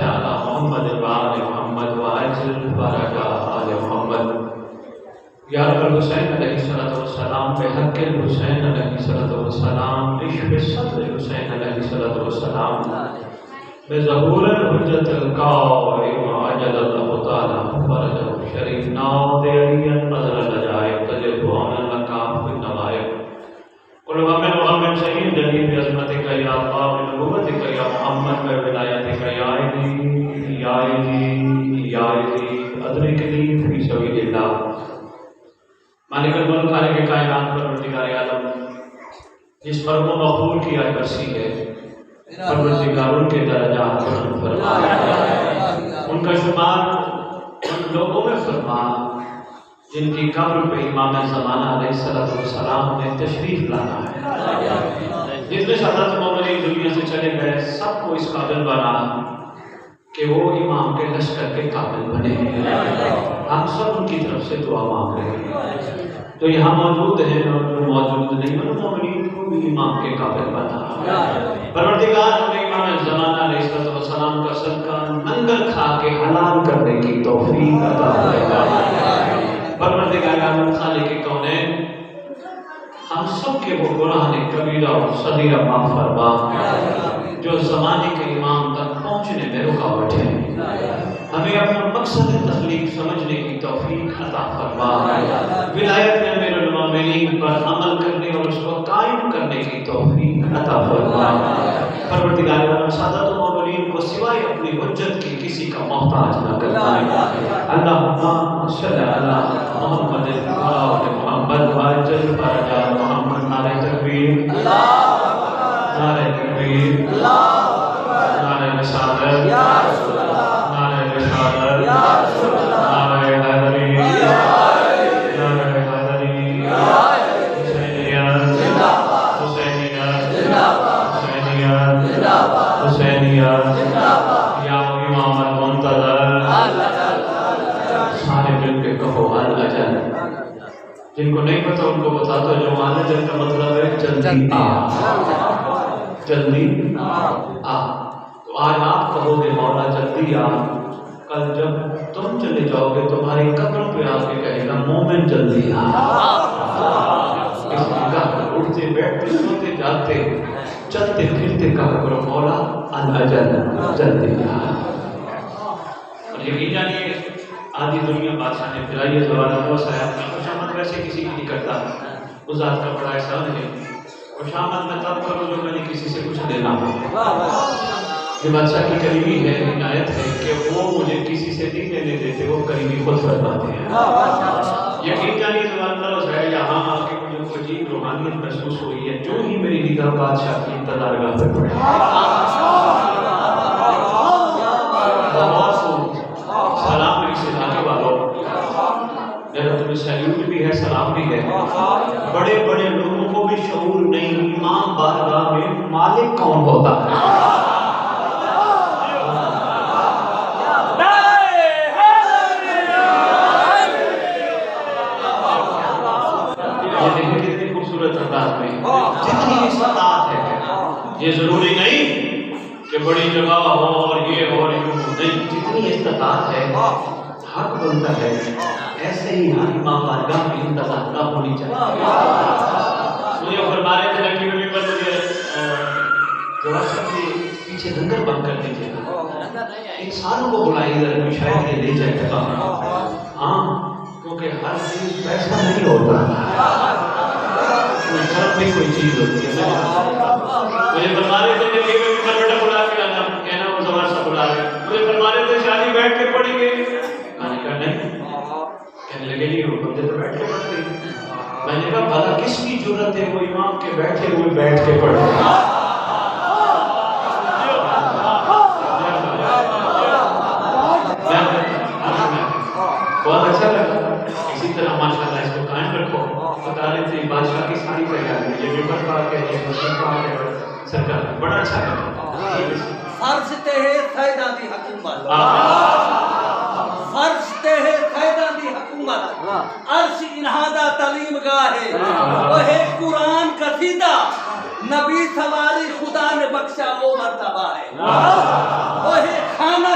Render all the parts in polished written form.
على محمد وآل محمد وعجل فرج آل محمد یا رب الحسین علیہ الصلوۃ والسلام بحق الحسین علیہ الصلوۃ والسلام عشق صدر حسین علیہ الصلوۃ والسلام بظہور الحجت القائم عجل اللہ تعالی فرجہ شریف ناود علی نظر العجائب تجد عون الکاف النوائب قل ومن ومن شہید جلیل بعظمتک یا اللہ بنبوتک یا محمد بولایتک یا علی یا علی یا علی ادرکنی فی سبیل اللہ مالک الملک خالق کائنات پروردگار عالم جس پر وہ مقبول کی آج برسی ہے پروردگار ان کے درجات بلند فرما ان کا شمار ان لوگوں میں فرما جن کی قبر پہ امام زمانہ علیہ السلام نے تشریف لانا ہے جتنے شہادت مومنین دنیا سے چلے گئے سب کو اس قابل بنا کہ وہ امام کے لشکر کے قابل بنے ہم سب ان کی طرف سے دعا مانگ رہے ہیں تو یہاں موجود ہیں اور جو موجود نہیں ہیں مومنین کو بھی امام کے قابل بنا پروردگار ہمیں امام زمانہ علیہ السلام کا صدقہ ننگل کھا کے حلال کرنے کی توفیق عطا فرما پروردگار عالم خالق کونین ہم سب کے وہ گناہ کبیرہ اور صغیرہ معاف فرما جو زمانے کے امام تک پہنچنے میں رکاوٹ ہے ہمیں اپنا مقصد تخلیق سمجھنے کی توفیق عطا فرما ولایت میں امیر المومنین پر عمل کرنے اور اس کو قائم کرنے کی توفیق عطا فرما پروردگار عالم سادات المومنین کو سوائے اپنی حجت کی کسی کا محتاج نہ کرنا اللہم صلی علی محمد وآل محمد وعجل فرج آل محمد نعرہ تکبیر نعرہ تکبیر نعرہ رسالت نعرہ رسالت نعرہ حیدری نعرہ حیدری حسینیت حسینیت حسینیت حسینیت یا امام المنتظر سارے مل کے کہو الاجل جن کو نہیں پتا ان کو بتا دو جو الاجل کا مطلب ہے جلدی آ جلدی آ تو آج آپ کہو گے مولا جلدی آ کل جب تم چلے جاؤ گے تمہاری قبر پہ آ کے کہے گا مومن جلدی آ اس لیے اٹھتے بیٹھتے سوتے جاتے چلتے پھرتے کہا کرو مولا الاجل جلدی آ اور یقین جانیے آدھی دنیا بادشاہ نے پھرائی ہے دوبارہ بہت سارے اپنا خوشامد ویسے کسی کی نہیں کرتا اس ذات کا بڑا احسان ہے خوشامد میں تب کرو جو میں نے کسی سے کچھ لینا ہو یہ بادشاہ کی قریبی ہے عنایت ہے کہ وہ مجھے کسی سے نہیں لینے دیتے وہ قریبی خود فرماتے ہیں یقین جانیے زبان نروس ہے یہاں آ کے مجھے کوئی عجیب روحانیت محسوس ہوئی ہے جو ہی میری نگاہ بادشاہ کی انتظارگاہ پہ پڑے سلام اس علاقے والوں میرا تمہیں سیلوٹ بھی ہے سلام بھی ہے بڑے بڑے لوگوں کو بھی شعور نہیں امام بارگاہ میں مالک کون ہوتا ہے کتنی خوبصورت انداز میں جتنی استطاعت ہے یہ ضروری نہیں کہ بڑی جگہ ہو اور یہ ہو اور یوں نہیں جتنی استطاعت ہے حق بنتا ہے ایسے ہی ہر امام بارگاہ میں انتظارگاہ ہونی چاہیے مجھے فرما رہے تھے لکی میں پر مجھے ذرا سا پیچھے لنگر بند کر دیجیے انسانوں کو بلائیے ذرا کوئی شاید یہ لے جائے گا ہاں کیونکہ ہر چیز پیسہ نہیں ہوتا گھر میں کوئی چیز ہوتی ہے مجھے فرما رہے تھے لکی میں پر بیٹا بلا کے لانا کہنا وہ زبان سا بلا رہے مجھے فرما رہے تھے شادی بیٹھ کے پڑھیں گے میں نے کہا نہیں کہنے لگے نہیں وہ بندے تو بیٹھ کے پڑھتے ہیں میں نے کہا بھلا کس کی ضرورت ہے وہ امام کے بیٹھے ہوئے بیٹھ کے پڑھے بہت اچھا لگا اسی طرح ماشاءاللہ اس کو قائم رکھو بتا رہے تھے بادشاہ کی ساری تیاری ہے یہ ممبر پاک ہے یہ مسجد پاک ہے سرکار بڑا اچھا لگا فرض تے ہے فائدہ دی حکومت فرض تے ہے فائدہ دی حکومت عرش انہادہ تعلیم گاہ ہے وہ ہے قرآن قصیدہ نبی سواری خدا نے بخشا وہ مرتبہ ہے وہ ہے خانہ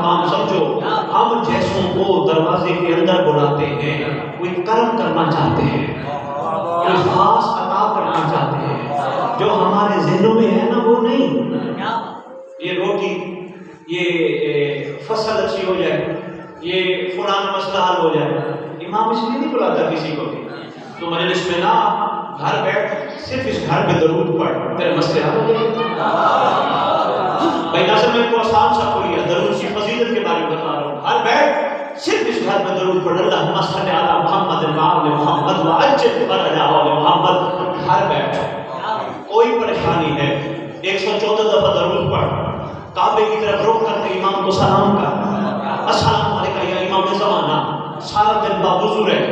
مقام سمجھو. ہم جیسوں کو دروازے کے اندر بلاتے ہیں, کوئی کرم کرنا چاہتے ہیں, کوئی خاص عطا کرنا چاہتے ہیں, جو ہمارے ذہنوں میں ہے نا وہ نہیں. یہ روٹی, یہ فصل اچھی ہو جائے, یہ فلانا مسئلہ حل ہو جائے. امام اس لیے نہیں بلاتا کسی کو بھی تو مجلس میں نا گھر بیٹھ صرف اس گھر پہ درود پڑھ, تیرے مسئلے حل ہو جائیں. بھائی ناصر میں کو آسان سا کوئی ہے, درود کی فضیلت کے بارے میں بتا رہا ہوں. گھر بیٹھ صرف اس گھر میں درود پڑھ, اللہم صلی علی محمد وعلی محمد وعجل فرجہ محمد. گھر بیٹھ, کوئی پریشانی ہے 114 دفعہ درود پڑھ, کعبے کی طرف رخ کر کے امام کو سلام کر, السلام علیکم یا امام زمانہ. سارا دن باوضو رہے,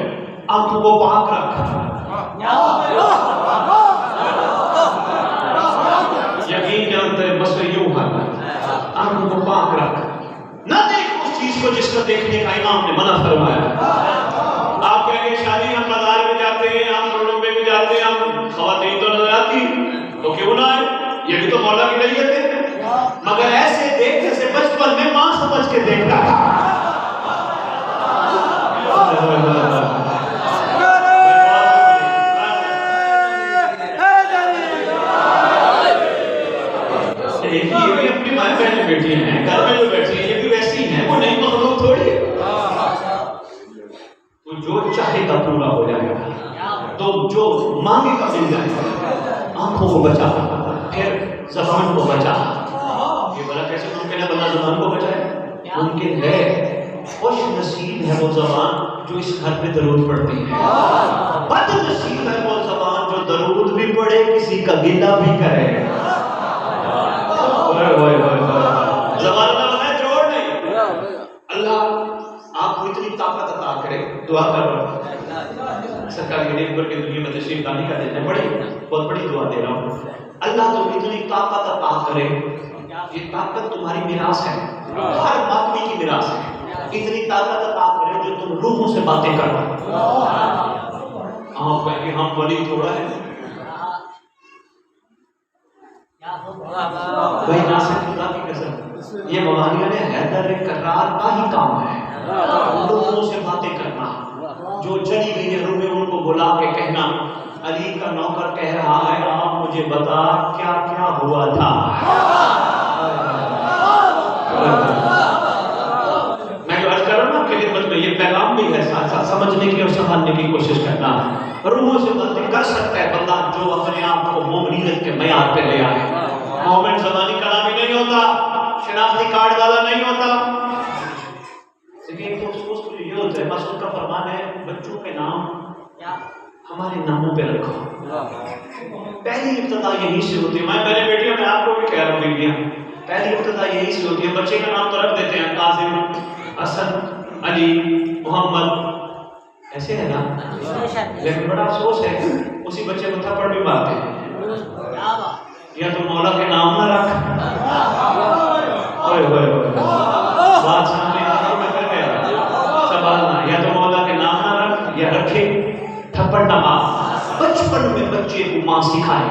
آنکھوں کو پاک رکھ. یقین جانتے ہیں مسئلہ یوں ہے, آنکھوں کو پاک رکھ, نہ دیکھ اس چیز کو جس کو دیکھنے کا امام نے منع فرمایا. آپ کہیں گے شادی ہم بازار میں جاتے ہیں, ہم روڈوں پہ بھی جاتے ہیں, ہم خواتین تو نظر آتی تو کیوں نہ ہے, یہ بھی تو مولا کی نیت ہے. مگر ایسے دیکھ جیسے بچپن میں ماں سمجھ کے دیکھ رہا ہے. یہ بھی اپنی مائیں بہنیں بیٹھی ہیں, گھر میں جو بیٹھی ہیں یہ بھی ویسی ہیں, وہ نہیں مخلوق تھوڑی ہے. تو جو چاہے گا پورا ہو جائے گا, تو جو مانگے گا مل جائے گا. آنکھوں کو بچا, پھر زبان کو بچا. یہ بلا کیسے ممکن ہے بندہ زبان کو بچائے؟ ممکن ہے. خوش نصیب ہے وہ زبان جو اس گھر پہ درود پڑھتی ہے, بد نصیب ہے وہ زبان جو درود بھی پڑھے کسی کا گلہ بھی کرے. زبان کا بنا جوڑ نہیں. اللہ آپ کو اتنی طاقت عطا کرے. دعا کر رہا ہوں سرکار کے نیک پر کے دنیا میں تشریف لانے کا دینا, بڑی بہت بڑی دعا دے رہا ہوں. اللہ تم اتنی طاقت عطا کرے, یہ طاقت تمہاری میراث ہے, ہر آدمی کی میراث ہے. اتنی طاقت عطا کرے جو تم روحوں سے باتیں کرو. آپ کہیں گے ہم ولی تھوڑا ہے. بھائی ناصر خدا کی قسم, یہ مولانا نے حیدر کرار کا ہی کام ہے, لوگوں سے باتیں کرنا. جو چلی گئی ہے روح میں ان کو بلا کے کہنا, علی کا نوکر کہہ رہا ہے آپ مجھے بتا کیا کیا ہوا تھا. میں جو عرض کر رہا ہوں نا آپ کی خدمت میں, یہ پیغام بھی ہے, ساتھ ساتھ سمجھنے کی اور سنبھالنے کی کوشش کرنا. روحوں سے باتیں کر سکتا ہے بندہ جو اپنے آپ کو مومنیت کے معیار پہ لے آئے. مومن زبانی کلامی نہیں ہوتا, شناختی کارڈ والا نہیں ہوتا. لیکن افسوس تو یہ ہوتا ہے, مسعود کا فرمان ہے بچوں کے نام ہمارے ناموں پہ رکھو. پہلی ابتدا یہی سے ہوتی ہے. میں میرے بیٹیوں میں آپ کو بھی کہہ رہا ہوں بیٹیاں, پہلی ابتدا یہی سے ہوتی ہے. بچے کا نام تو رکھ دیتے ہیں قاسم, حسن, علی, محمد, ایسے ہے نا, لیکن بڑا افسوس ہے اسی بچے کو تھپڑ بھی مارتے ہیں. یا تو مولا کے نام نہ رکھ, بات سامنے میں کر گیا سنبھالنا, یا تو مولا کے نام نہ رکھ یا رکھے تھپڑ نہ مار. بچپن میں بچے کو ماں سکھائے,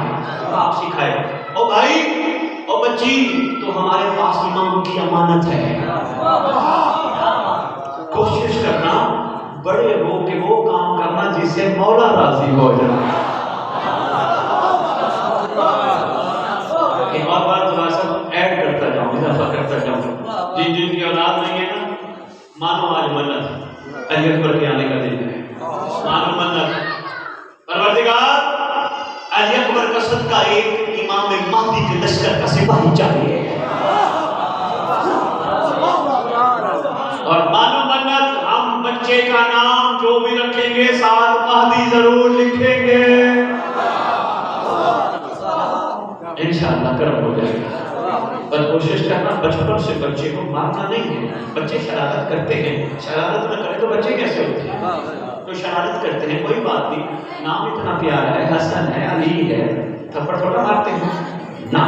باپ سکھائے, او بھائی او بچی تو ہمارے پاس امام کی امانت ہے. کوشش کرنا بڑے ہو کے وہ کام کرنا جس سے مولا راضی ہو جائے. ایک اور بات تھوڑا سا ایڈ کرتا جاؤں, اضافہ کرتا جاؤں. جن جن کی اولاد نہیں ہے نا, مانو آج منت علی اکبر کے آنے کا دن ہے. مانو منت, پروردگار علی اکبر کا صدقہ ایک امام مہدی کے لشکر کا سپاہی چاہیے. اور مانو منت, ہم بچے کا نام جو بھی رکھیں گے ساتھ مہدی ضرور لکھیں گے. انشاءاللہ کرم ہو جائے گا. پر کوشش کرنا بچپن سے بچے کو مارنا نہیں ہے. بچے شرارت کرتے ہیں, شرارت نہ کرے تو بچے کیسے ہوتے ہیں؟ تو شرارت کرتے ہیں, کوئی بات نہیں, نام اتنا پیارا ہے, حسن ہے, علی ہے, تھپڑ تھوڑا مارتے ہیں نا.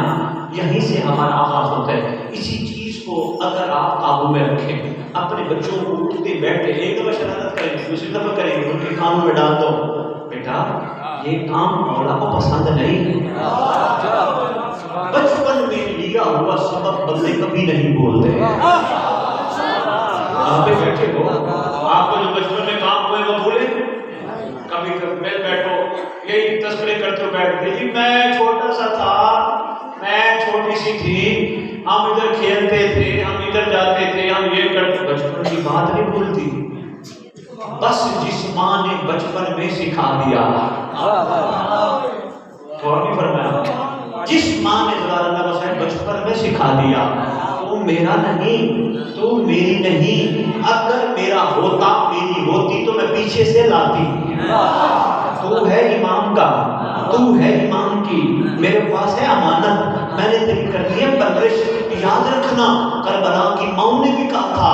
یہیں سے ہمارا آغاز ہوتا ہے. اسی چیز کو اگر آپ قابو میں رکھیں, اپنے بچوں کو اٹھتے بیٹھتے ایک دفعہ شرارت کریں گے, دوسری دفعہ کریں گے, ان کے کانوں میں ڈال دو, بیٹا یہ کام مولا کو پسند نہیں ہے. بچپن میں لیا ہوا سبق بندے کبھی نہیں بولتے. آپ بھی بیٹھے ہو، آپ کو جو بچپن میں کام ہوئے وہ بھولے؟ کبھی کبھی بیٹھو یہی تذکرے کرتے ہو بیٹھتے جی میں چھوٹا سا تھا، میں چھوٹی سی تھی، ہم ادھر کھیلتے تھے، ہم ادھر جاتے تھے، ہم یہ کرتے، بچپن کی بات نہیں بھولتی، بس جس ماں نے بچپن میں سکھا دیا، غور نہیں فرمایا، جس ماں نے بچپن میں سکھا دیا تو میرا نہیں، تو میری نہیں، اگر میرا ہوتا میری ہوتی تو میں پیچھے سے لاتی، تو ہے امام کا، تو ہے امام کی، میرے پاس ہے امانت، میں نے تیری کر دی ہے پرورش، یاد رکھنا کربلا کی ماں نے بھی کہا تھا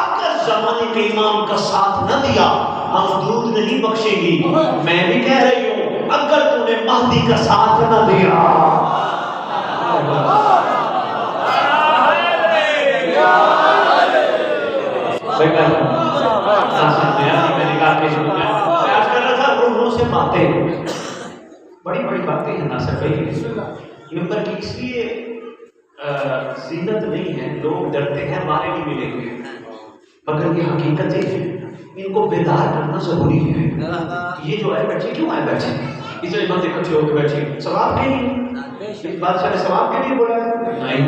اگر زمانے کے امام کا ساتھ نہ دیا ہم دودھ نہیں بخشے گی، میں بھی کہہ رہی ہوں اگر تو نے مہدی کا ساتھ نہ دیا، میں نے کہا کہ میں آج کر رہا تھا روحوں سے باتیں، بڑی بڑی باتیں ہیں ناصر بھائی، ممبر کی اس لیے زینت نہیں ہے، لوگ ڈرتے ہیں ہمارے نہیں ملیں گے، مگر یہ حقیقتیں ہیں، ان کو بیدار کرنا ضروری ہے۔ یہ جو آئے بیٹھے کیوں آئے بیٹھے؟ اس لیے بندے اکٹھے ہو کے بیٹھے ثواب کے لیے، بادشاہ نے ثواب کے لیے بلایا نہیں،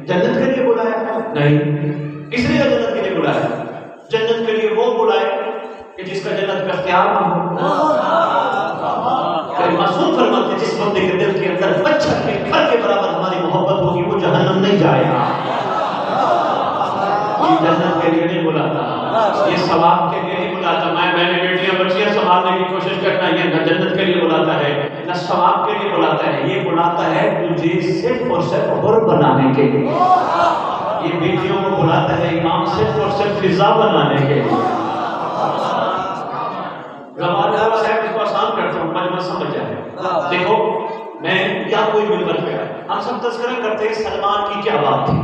جنت کے لیے بلایا نہیں، اس لیے جنت کے لیے بلایا، جنت کے لیے وہ بلائے کہ جس کا جنت کا اختیار نہ ہو، معصوم فرماتے جس بندے کے دل کے اندر مچھر کے گھر کے برابر ہماری محبت ہوگی وہ جہنم نہیں جائے گا، یہ جنت کے لیے نہیں بلاتا، یہ ثواب کے لیے نہیں بلاتا، میں نے بیٹیاں بچیاں سنبھالنے کی کوشش کرنا، یہ نہ جنت کے لیے بلاتا ہے نہ ثواب کے لیے بلاتا ہے، یہ بلاتا ہے تجھے صرف اور صرف حر بنانے کے لیے، یہ بیٹیوں کو بلاتا ہے امام صرف اور صرف فضا بنانے کے لیے۔ آسان کرتا ہوں مجمع سمجھ جائے، دیکھو میں یا کوئی ممبر پہ آئے، ہم سب تذکرہ کرتے ہیں سلمان کی کیا بات تھی،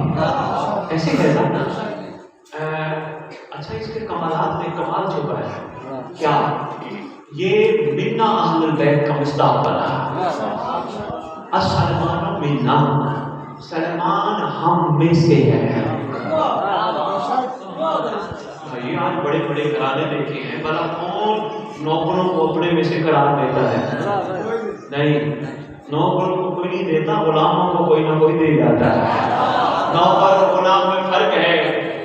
ایسے کہتا اچھا اس کے کمالات میں کمال چھپا ہے کیا؟ یہ منا اہل البیت کا مصداق بنا، السلمان منا، سلمان ہم میں سے ہے۔ یہ آج بڑے بڑے گھرانے دیکھے ہیں، بھلا کون نوکروں کو اپنے میں سے قرار دیتا ہے؟ نہیں، نوکروں کو کوئی نہیں دیتا، غلاموں کو کوئی نہ کوئی دے جاتا ہے۔ نوکر اور غلام میں فرق ہے،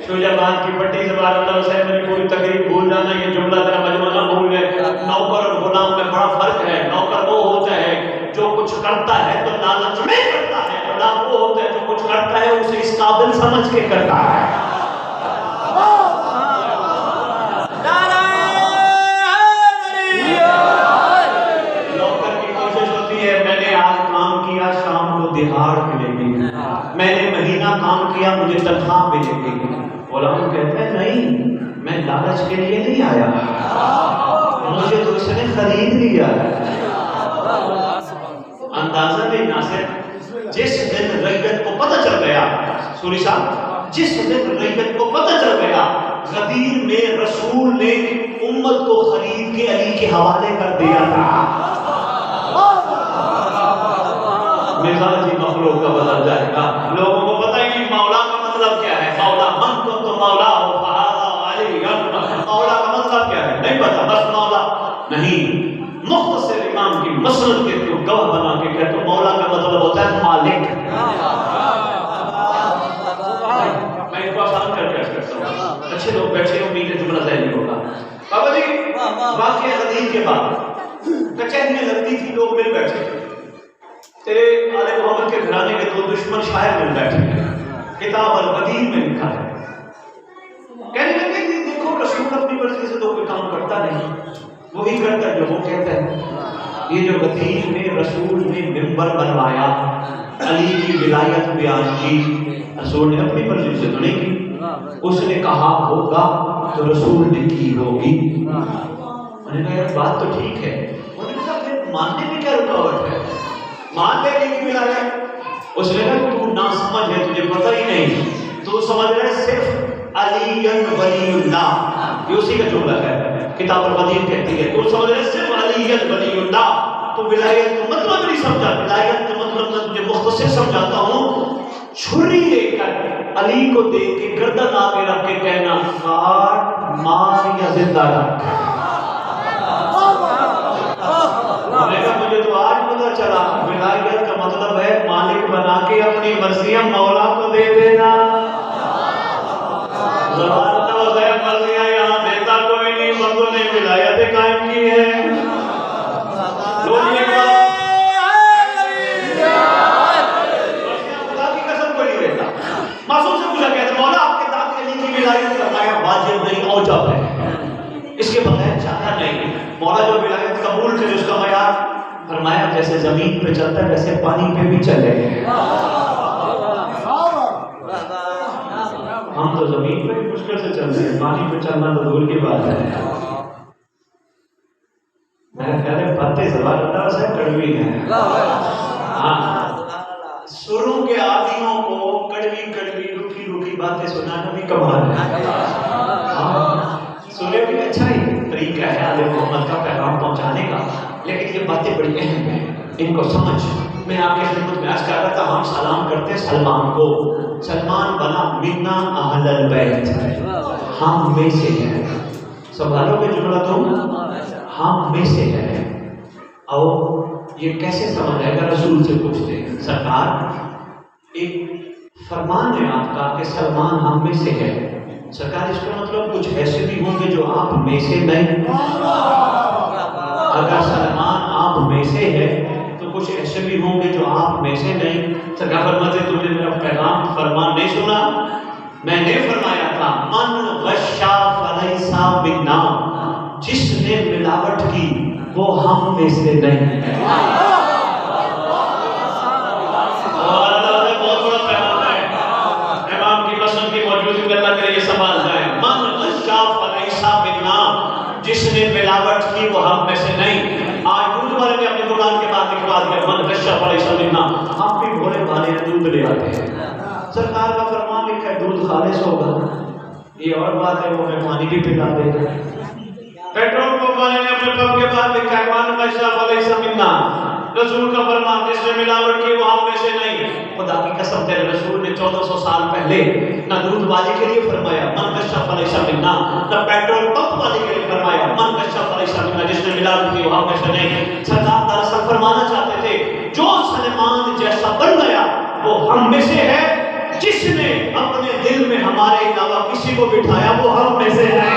شوجابان کی پٹی سے بات اللہ حسین میں پوری تقریب بھول جانا، یہ جملہ ذرا مجموعہ نہ بھول گئے، نوکر اور غلام میں بڑا فرق ہے، نوکر وہ ہوتا ہے جو کچھ کرتا ہے تو لالچ میں کرتا ہے، غلام وہ ہوتا ہے جو کچھ کرتا ہے اسے اس قابل سمجھ کے کرتا ہے۔ دہاڑ ملے گی، میں نے مہینہ کام کیا مجھے تنخواہ ملے گی، غلام کہتے ہیں نہیں میں لالچ کے لیے نہیں آیا، مجھے تو اس نے خرید لیا۔ اندازہ نہیں ناصر، جس دن ریت کو پتہ چل گیا، سوری صاحب، جس دن ریت کو پتہ چل گیا غدیر میں رسول نے امت کو خرید کے علی کے حوالے کر دیا تھا، مزاجی مخلوق کا بدل جائے گا، لوگوں کو پتہ ہی نہیں مولا کا مطلب کیا ہے، مولا من کو تو مولا ہو، مولا کا مطلب کیا ہے نہیں پتا، بس مولا نہیں، مختصر امام کی مسند کے تو گواہ بنا کے کہتے تو مولا کا مطلب ہوتا ہے مالک۔ میں ان کو آسان کر کے کرتا ہوں، اچھے لوگ بیٹھے امید ہے جملہ ذہنی ہوگا۔ بابا جی واقعہ حدیث کے بعد کچہریاں لگتی تھی، لوگ مل بیٹھے، تیرے آل محمد کے گھرانے کے دو دشمن شاعر مل بیٹھے ہیں، کتاب القدیر میں لکھا ہے، کہنے لگے کہ دیکھو رسول اپنی مرضی سے تو کوئی کام کرتا نہیں، وہی کرتا ہے جو وہ کہتا ہے، یہ جو قدیر میں رسول نے منبر بنوایا، علی کی ولایت بیان کی، رسول نے اپنی مرضی سے تو نہیں کی، اس نے کہا ہوگا تو رسول نے کی ہوگی۔ میں نے کہا یار بات تو ٹھیک ہے، انہوں نے کہا پھر ماننے میں کیا رکاوٹ ہے، مان لے گی کہ ملا ہے؟ اس نے کہا تو نا سمجھ ہے، تجھے پتہ ہی نہیں، تو سمجھ رہے صرف علی ولی اللہ، یہ اسی کا جملہ ہے، کتاب القدیر کہتی ہے، تو سمجھ رہے صرف علی ولی اللہ، تو ولایت کا مطلب نہیں سمجھا، ولایت کا مطلب میں تجھے مختصر سمجھاتا ہوں، چھری لے کر علی کو دیکھ کے گردن آگے رکھ کے کہنا کاٹ مار یا زندہ رکھ. مجھے تو آج پتا چلا ولایت کا مطلب ہے مالک بنا کے اپنی مرضیاں مولا کو دے دینا. مرضیاں یہاں دیتا کوئی نہیں، مردوں نے ولایت قائم کی ہے. معصوم سے پوچھا گیا تھا مولا آپ کے داد علی کی ولایت فرمایا واجب نہیں اوجب ہے، اس کے بغیر چارہ نہیں. مولا جو ولایت قبول کرے اس کا معیار فرمایا جیسے زمین پہ چلتا ہے ویسے پانی پہ بھی چلے. ہم تو زمین پہ بھی مشکل سے چلتے ہیں، پانی پہ چلنا تو دور کی بات ہے. میرے خیال ہے باتیں زبان اللہ سے کڑوی ہیں. سروں کے عادیوں کو کڑوی کڑوی روکھی روکھی باتیں سنانا بھی کمال ہے. سنے بھی اچھا ہی طریقہ ہے آل محمد کا پیغام پہنچانے کا، لیکن یہ باتیں بڑی اہم ہیں، ان کو سمجھ. میں آپ کے خدمت میں عرض کر رہا تھا ہم سلام کرتے ہیں سلمان کو. سلمان بنا منا اہل البیت، ہم میں سے ہے. سنبھالو گے جملہ تم، ہم میں سے ہے. اور یہ کیسے سمجھ آئے گا؟ رسول سے پوچھتے ہیں سرکار ایک فرمان ہے آپ کا کہ سلمان ہم میں سے ہے. سرکار اس کا مطلب کچھ ایسے بھی ہوں گے جو آپ میں سے نہیں. اگر سلمان آپ میں سے ہے تو کچھ ایسے بھی ہوں گے جو آپ میں سے نہیں. سرکار فرماتے تم نے میرا پیغام فرمان نہیں سنا؟ میں نے فرمایا تھا من غشا فلیس منا، جس نے ملاوٹ کی وہ ہم میں سے نہیں. اور اللہ نے بہت بڑا پیغام ہے، امام کی قسم کی موجودگی میں اللہ کرے یہ سوال ہے. من غشا فلیس منا، جس نے ملاوٹ کی وہ ہم میں سے نہیں. آج دودھ والے نے اپنی دکان کے بعد لکھوا دیا من غشا فلیس منا. ہم بھی بھولے بھالے دودھ لے آتے ہیں. سرکار کا فرمان لکھا ہے دودھ خالص ہوگا. یہ اور بات ہے وہ ہمیں پانی بھی پلا دے گا. پیٹرول پمپ والے نے اپنے پمپ کے بعد لکھا ہے من غشا فلیس منا. رسول کا فرمان جس نے ملاوٹ کی وہ ہم میں سے نہیں. خدا کی قسم تیرے رسول نے 1400 سال پہلے نہ دودھ والے کے لیے فرمایا من غشا فلیس منا، نہ پیٹرول پمپ والے کے لیے فرمایا من غشا فلیس منا، جس نے ملاوٹ کی وہ ہم میں سے نہیں. سرکار دراصل فرمانا چاہتے تھے جو سلمان جیسا بن گیا وہ ہم میں سے ہے، جس نے اپنے دل میں ہمارے علاوہ کسی کو بٹھایا وہ ہم میں سے ہے.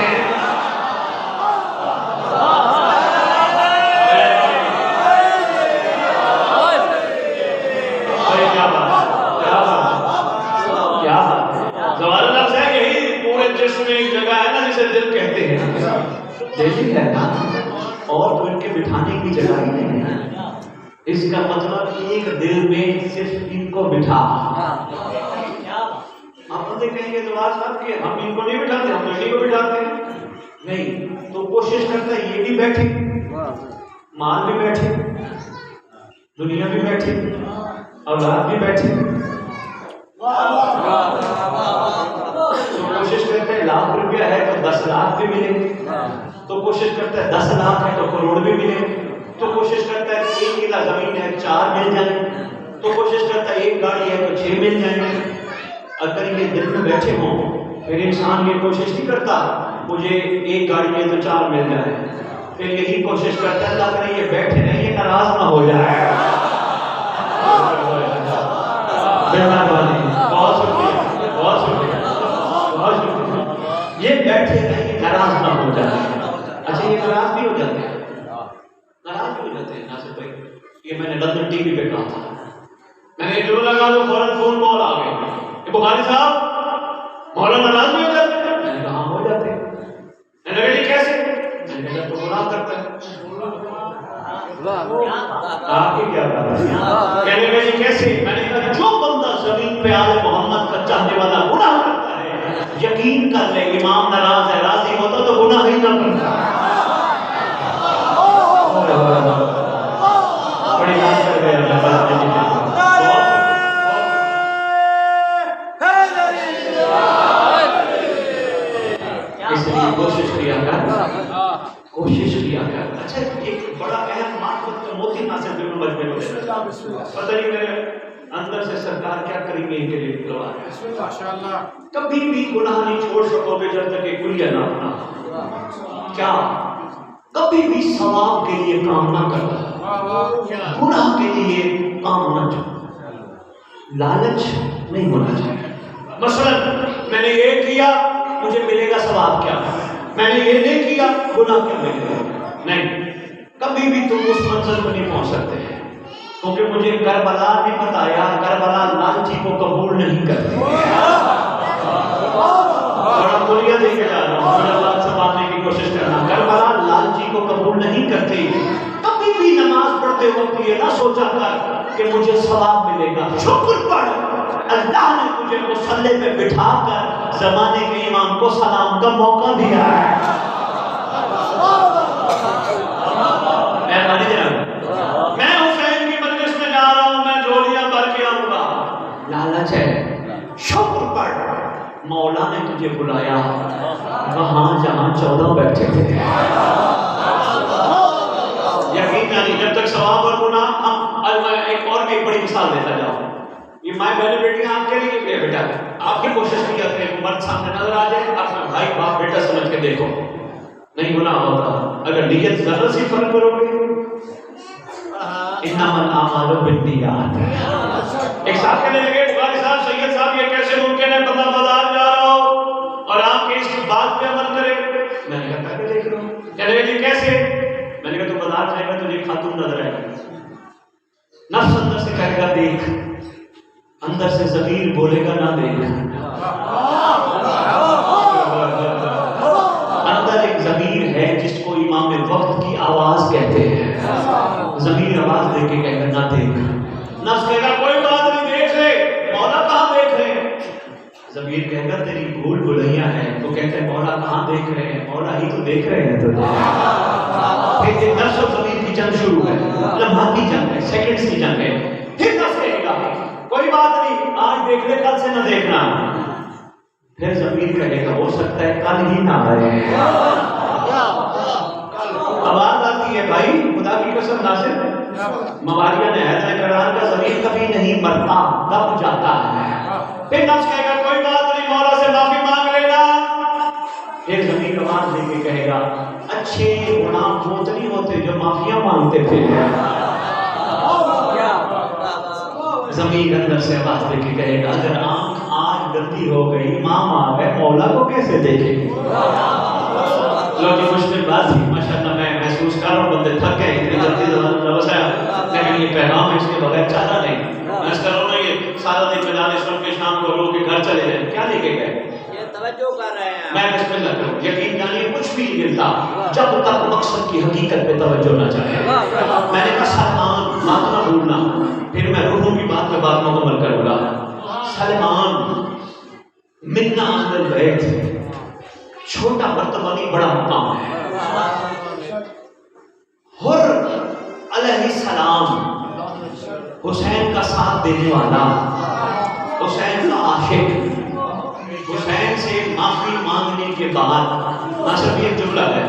دل کہتے ہیں دل ہے نا، اور تو ان کے بٹھانے کی جگہ ہی نہیں ہے. اس کا مطلب ایک دل میں صرف ان کو بٹھا. آپ بندے کہیں گے دعا صاحب کہ ہم ان کو نہیں بٹھاتے، ہم تو انہیں کو بٹھاتے ہیں. نہیں، تو کوشش کرتا ہے یہ بھی بیٹھے، مال بھی بیٹھے، دنیا بھی بیٹھے، اولاد بھی بیٹھے. تو کوشش کرتے ہیں لاکھ روپیہ ہے تو 10 لاکھ بھی ملے، تو کوشش کرتا ہے 10 لاکھ ہے تو کروڑ بھی ملے، تو کوشش کرتا ہے 1 کلا زمین ہے 4 مل جائیں، تو کوشش کرتا ہے 1 گاڑی ہے تو 6 مل جائیں. اگر یہ دل میں بیٹھے ہوں پھر انسان یہ کوشش نہیں کرتا مجھے 1 گاڑی ہے تو 4 مل جائے، پھر یہی کوشش کرتا ہے اللہ کرے یہ بیٹھے نہیں یہ ناراض نہ ہو جائے. بہت شکریہ، بہت شکریہ، بہت شکریہ. یہ بیٹھے نہیں ناراض نہ ہو جائے. اچھا یہ ناراض بھی ہو جاتے ہیں، ناراض بھی ہو جاتے ہیں ناصر بھائی. یہ میں نے لندن ٹی وی پہ کہا تھا، میں نے جو لگا تو فوراً فون کال آ گئے کہ بخاری صاحب مولانا ناراض بھی ہو جاتے ہیں. میں نے کہا ہو جاتے ہیں. میں نے کہا جی کیسے؟ میں نے کہا تو گناہ کرتا ہے. آپ کی کیا بات ہے؟ کہنے لگے جی کیسے؟ میں نے کہا جو بندہ زمین پہ آل محمد کا چاہنے والا گناہ کرتا ہے یقین کر لے امام ناراض ہے، راضی ہوتا تو گناہ ہی نہ کرتا. بڑی بات کر گئے اللہ تعالیٰ. اس لیے کوشش کیا کر، کوشش کیا کر. اچھا ایک بڑا اہم معرفت کا موتی ناصر بن مجمع پتہ نہیں میرے اندر اندر سے سرکار کیا کریں گے ان کے لیے دعا ہے. ماشاءاللہ. کبھی بھی گناہ نہیں چھوڑ سکو گے جب تک کہ کلیہ نہ ہونا. کیا کبھی بھی ثواب کے لیے کام نہ کرنا, گناہ کے لیے کام نہ کرنا, لالچ نہیں ہونا چاہیے. مثلا میں نے یہ کیا مجھے ملے گا ثواب کیا, میں نے یہ نہیں کیا گناہ کیا ملے گا. نہیں, کبھی بھی تم اس منزل کو نہیں پہنچ سکتے, کیونکہ مجھے کربلا نے بتایا کربلا لالچی کو قبول نہیں کرتی. بڑا بولیا دے کے جا رہا ہوں, میرا بات سنبھالنے کی کوشش کرنا. کربلا لالچی کو قبول نہیں کرتی. کبھی بھی نماز پڑھتے وقت یہ نہ سوچا کر کہ مجھے ثواب ملے گا. شکر پڑھ, اللہ نے تجھے مصلی پہ بٹھا کر زمانے کے امام کو سلام کا موقع دیا ہے. میں حسین کی مجلس میں جا رہا ہوں, میں جھولیاں بھر کے آؤں گا. لالچ ہے. شکر پڑھ, مولا نے تجھے بلایا وہاں جہاں 14 بیٹھے تھے. یقین نہیں, جب تک ثواب اور گناہ میں ایک اور بھی بڑی مثال دیتا جاؤں. یہ ماں بہن بیٹیاں آپ کے لیے بیٹا آپ کی کوشش کی جاتی ہے, مرد سامنے نظر آ جائے اپنا بھائی باپ بیٹا سمجھ کے دیکھو, نہیں گناہ ہوتا. اگر نیت ذرا سی فرق کرو گے, انما الاعمال بالنیات. ایک صاحب کہنے لگے بخاری صاحب سید صاحب یہ کیسے ممکن ہے بندہ بازار جا رہا ہو اور آپ کے اس بات پہ عمل کرے. میں نے کہا کہ دیکھ رہا ہوں. کہنے لگے کیسے؟ میں نے کہا تو بازار جائے گا تو یہ خاتون نظر آئے گی, نفس اندر سے کہے گا دیکھ, اندر سے ضمیر بولے گا نہ دیکھ. اندر ایک ضمیر ہے جس کو امام وقت کی آواز کہتے ہیں. ضمیر آواز دے کے کہے گا نہ دیکھ. نفس کہے گا کوئی بات نہیں دیکھ لے, مولا کہاں دیکھ رہے ہیں. ضمیر کہے گا تیری بھول بھلیاں ہیں. تو کہتے ہیں مولا کہاں دیکھ رہے ہیں, مولا ہی تو دیکھ رہے ہیں. تو پھر نفس اور ضمیر کی جنگ شروع ہے, لمحات کی جنگ ہے, سیکنڈز کی جنگ ہے. پھر نفس کہے گا کوئی بات نہیں آج دیکھ لے کل سے نہ دیکھنا. پھر ضمیر کہے گا ہو سکتا ہے کل ہی نہ آئے. آواز آتی ہے بھائی خدا کی قسم ناصر مواریہ نے حیض قرآن کا ضمیر کبھی نہیں مرتا, دب جاتا ہے. پھر نفس کہے گا کوئی بات نہیں مولا سے معافی مانگ لینا. پھر ضمیر آواز دے کے کہے گا اچھے غلام وہ تو نہیں ہوتے جو معافیاں مانگتے تھے. ضمیر اندر سے آواز دے کے کہے گا اگر آنکھ آج گندی ہو گئی امام آ گئے مولا کو کیسے دیکھے گی. لوگ مشکل بات تھی ماشاءاللہ, میں محسوس کر رہا ہوں بندے تھک گئے اتنی جلدی لفظ ہے, لیکن یہ پیغام ہے اس کے بغیر چارہ نہیں. میں اس کر رہا ہوں نا یہ سارا دن مجالس سن کے شام کو لوگ کے گھر چلے جائیں کیا لے کے گئے, یہ توجہ کر رہے ہیں. میں بسم اللہ کروں. یقین جانیے کچھ بھی نہیں ملتا جب تک مقصد کی حقیقت پہ توجہ نہ چاہے. میں نے کہا سلمان بات نہ بھولنا, پھر میں روحوں کی بات میں بات مکمل کروں گا. سلمان منا اہل البیت چھوٹا مرتبہ نہیں بڑا مقام ہے. حر علیہ السلام حسین کا ساتھ دینے والا, حسین کا عاشق, حسین سے معافی مانگنے کے بعد نہ صرف ایک جملہ ہے,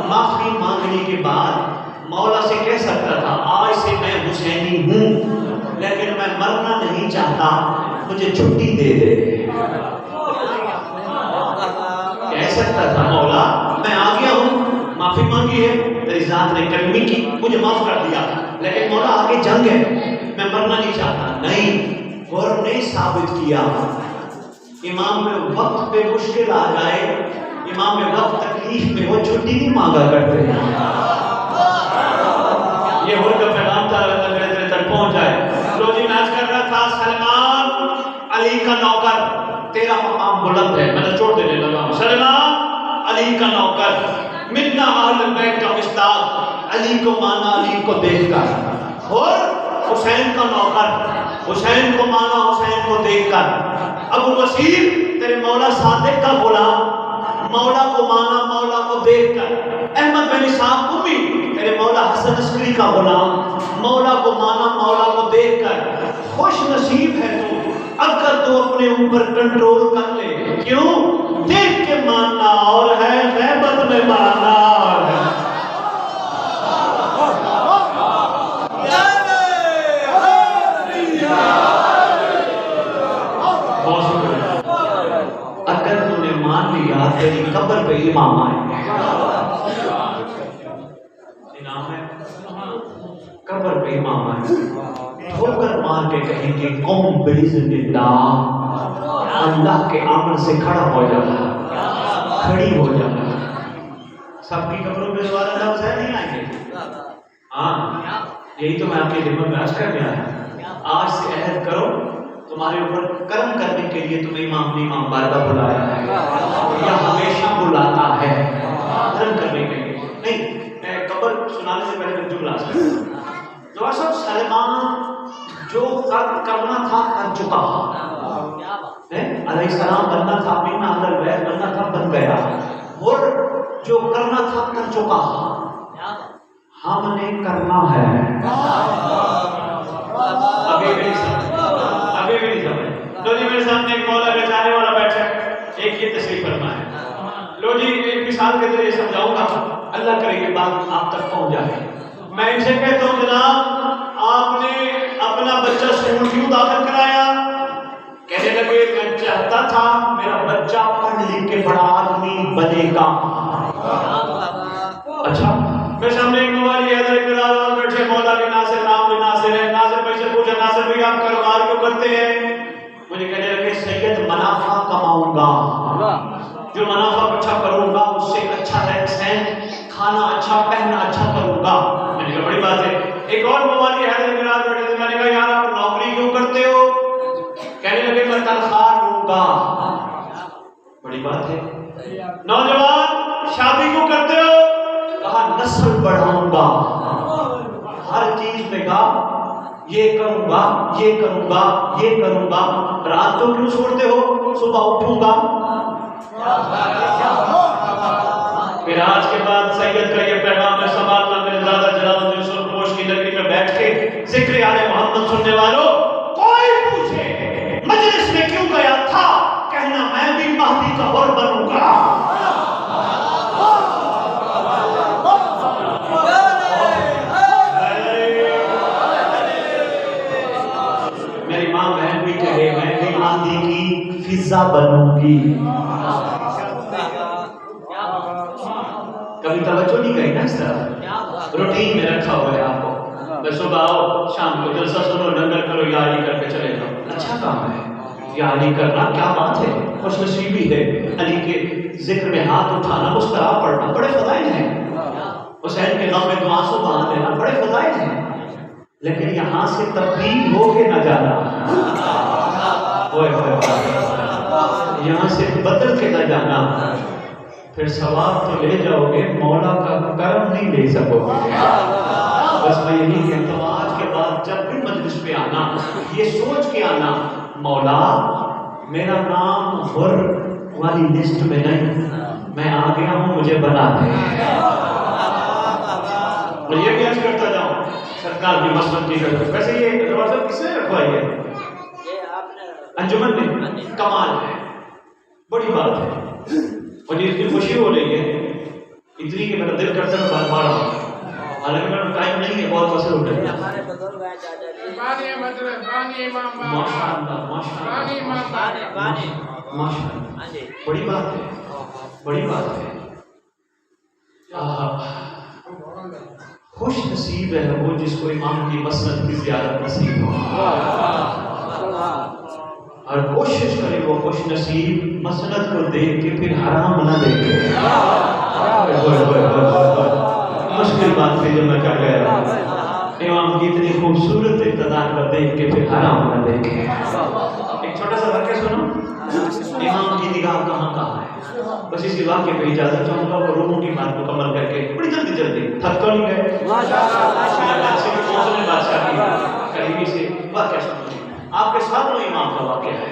معافی مانگنے کے بعد مولا سے کہہ سکتا تھا آج سے میں حسینی ہوں لیکن میں مرنا نہیں چاہتا, مجھے چھٹی دے دے. کہہ سکتا تھا مولا میں آ گیا ہوں, معافی مانگی ہے, تیری ذات نے کرمی کی, مجھے معاف کر دیا, لیکن مولا آگے جنگ ہے, میں مرنا نہیں چاہتا. نہیں, غور نے ثابت کیا امام میں وقت پہ مشکل آ جائے, امام میں وقت تکلیف میں وہ چھٹی نہیں مانگا کرتے ہیں. یہ ہو کا پیغام تھا تیرے تک پہنچ جائے. روزی ناز کر رہا تھا سلمان علی کا نوکر, تیرا مقام بلند ہے, میں نے چھوڑ دینے لگا ہوں. سلمان علی کا نوکر, منا اہل بیت کا مصداق, علی کو مانا علی کو دیکھ کر, اور حسین کا نوکر, حسین کو مانا حسین کو دیکھ کر. ابو بصیر تیرے مولا صادق کا غلام, مولا کو مانا مولا کو دیکھ کر. احمد بن اسحاق قمی تیرے مولا حسن عسکری کا غلام, مولا کو مانا مولا کو دیکھ کر. خوش نصیب ہے تو اگر تو اپنے اوپر کنٹرول کر لے. کیوں؟ دیکھ کے ماننا اور ہے, غیبت میں ماننا اور ہے. مان لیا تیری قبر پہ امام آئیں گے. انعام ہے قبر پہ امام آئیں گے. ٹھوکر مار کے کہیں گے قوم باذن اللہ، اللہ کے امر سے کھڑا ہو جانا، کھڑی ہو جانا. سب کی قبروں پہ دوبارہ اللہ حسین نہیں آئیں گے. ہاں یہی تو میں آپ کی خدمت میں عرض کر دیا ہے. آج سے عہد کرو، تمہارے اوپر کرم کرنے کے لیے تمہیں امام بارگاہ بلایا ہے یا ہمیشہ بلاتا ہے کرم کرنے کے لیے. نہیں میں قبر سنانے سے پہلے ایک جملہ جو سب سلمان جو کرنا تھا کر چکا، علیہ السلام بننا تھا، اپنا اندر بیت بننا تھا بن گیا، اور جو کرنا تھا کر چکا، ہم نے کرنا ہے. ابھی بھی نہیں سمجھ. لو جی میرے سامنے ایک مولا بیچارے والا بیٹھا ہے، ایک یہ تشریف فرما ہے. لو جی ایک مثال کے ذریعے سمجھاؤں گا، اللہ کرے یہ بات آپ تک پہنچ جائے. میں ان سے کہتا ہوں جناب آپ نے اپنا بچہ اسکول کیوں داخل کرایا؟ کہنے لگے میں چاہتا تھا میرا بچہ پڑھ لکھ کے بڑا آدمی بنے گا. اچھا میرے سامنے ایک موبائل حیدر اقرار بیٹھے مولا بھی ناصر، نام بھی ناصر ہے. ناصر بھائی سے پوچھا ناصر بھائی آپ کاروبار کیوں کرتے ہیں؟ مجھے کہنے لگے سید منافع کماؤں گا، جو منافع اچھا کروں گا اس سے اچھا رہن سہن، کھانا اچھا پہننا اچھا کروں گا. میں نے کہا بڑی بات ہے. ایک اور موبائل حیدر اقرار بیٹھے تھے، میں نے کہا یار آپ نوکری کیوں کرتے ہو؟ کہنے لگے میں تنخواہ لوں گا. بڑی بات ہے. نوجوان شادی کیوں کرتے ہو؟ کہا نسل بڑھاؤں گا. ہر چیز میں کہا یہ کروں گا یہ کروں گا یہ کروں گا. رات کو کیوں چھوڑتے ہو؟ صبح اٹھوں گا. پھر آج کے بعد سید کا یہ پیغام ہے سنبھالنا میرے دادا جلال الدین سرخپوش کی نگری میں بیٹھ کے ذکر آل محمد سننے والوں، کوئی پوچھے مجلس میں کیوں گیا تھا، کہنا میں بھی مہدی کا ور بنوں گا. میری ماں بہن بھی کہے میں بھی مہدی کی فضا بنوں گی. کبھی توجہ نہیں کری نا اس طرح روٹین میں رکھا ہوا ہے آپ کو. میں صبح آؤ شام کو جلسہ سنو لنگر کرو یا علی کر کے چلے جاؤ. اچھا کام ہے یا علی کرنا، کیا بات ہے، خوش نصیبی ہے. علی کے ذکر میں ہاتھ اٹھانا، مسکرا پڑھنا بڑے فضائل ہیں. حسین کے غم میں دعا سبحان دینا بڑے فضائل ہیں. لیکن یہاں سے تبدیل ہو کے نہ جانا، یہاں سے بدل کے نہ جانا، پھر ثواب تو لے جاؤ گے مولا کا کرم نہیں لے سکو گے. بس میں یہی کہتا ہوں آج کے بعد جب بھی مجلس پہ آنا یہ سوچ کے آنا مولا میرا نام غر والی لسٹ میں نہیں، میں آ گیا ہوں مجھے بنا دے. اور یہ بھی عرض کرتا جاؤں سرکار بھی مسلم کی کرتے. ویسے یہ دروازہ کس نے رکھوائی ہے؟ انجمن نے. کمال ہے، بڑی بات ہے. اور اتنی خوشی ہو رہی ہے اتنی کہ میرا دل کرتا ہے بار بار آؤں. حالانکہ میرا ٹائم نہیں ہے، بہت مسئلہ اٹھے. ماشاء اللہ بڑی بات ہے، بڑی بات ہے. خوش نصیب ہے وہ جس کو امام کی مسند کی زیارت نصیب ہو، اور کوشش کرے وہ خوش نصیب مسند کو دیکھ کے پھر حرام نہ دیکھے. مشکل بات تھی جو میں کہہ گیا امام کی اتنی خوبصورت اقتدار پر دیکھ کے پھر حرام نہ دیکھے. ایک چھوٹا سا واقعہ سنو، امام کی نگاہ کہاں کہاں ہے. بس اسی واقعے پہ اجازت چاہوں گا وہ روحوں کی بات مکمل کر کے بڑی جلدی تھک تو نہیں گئے. بادشاہ کی قریبی سے واقعہ سنو. آپ کے سامنے امام کا واقعہ ہے.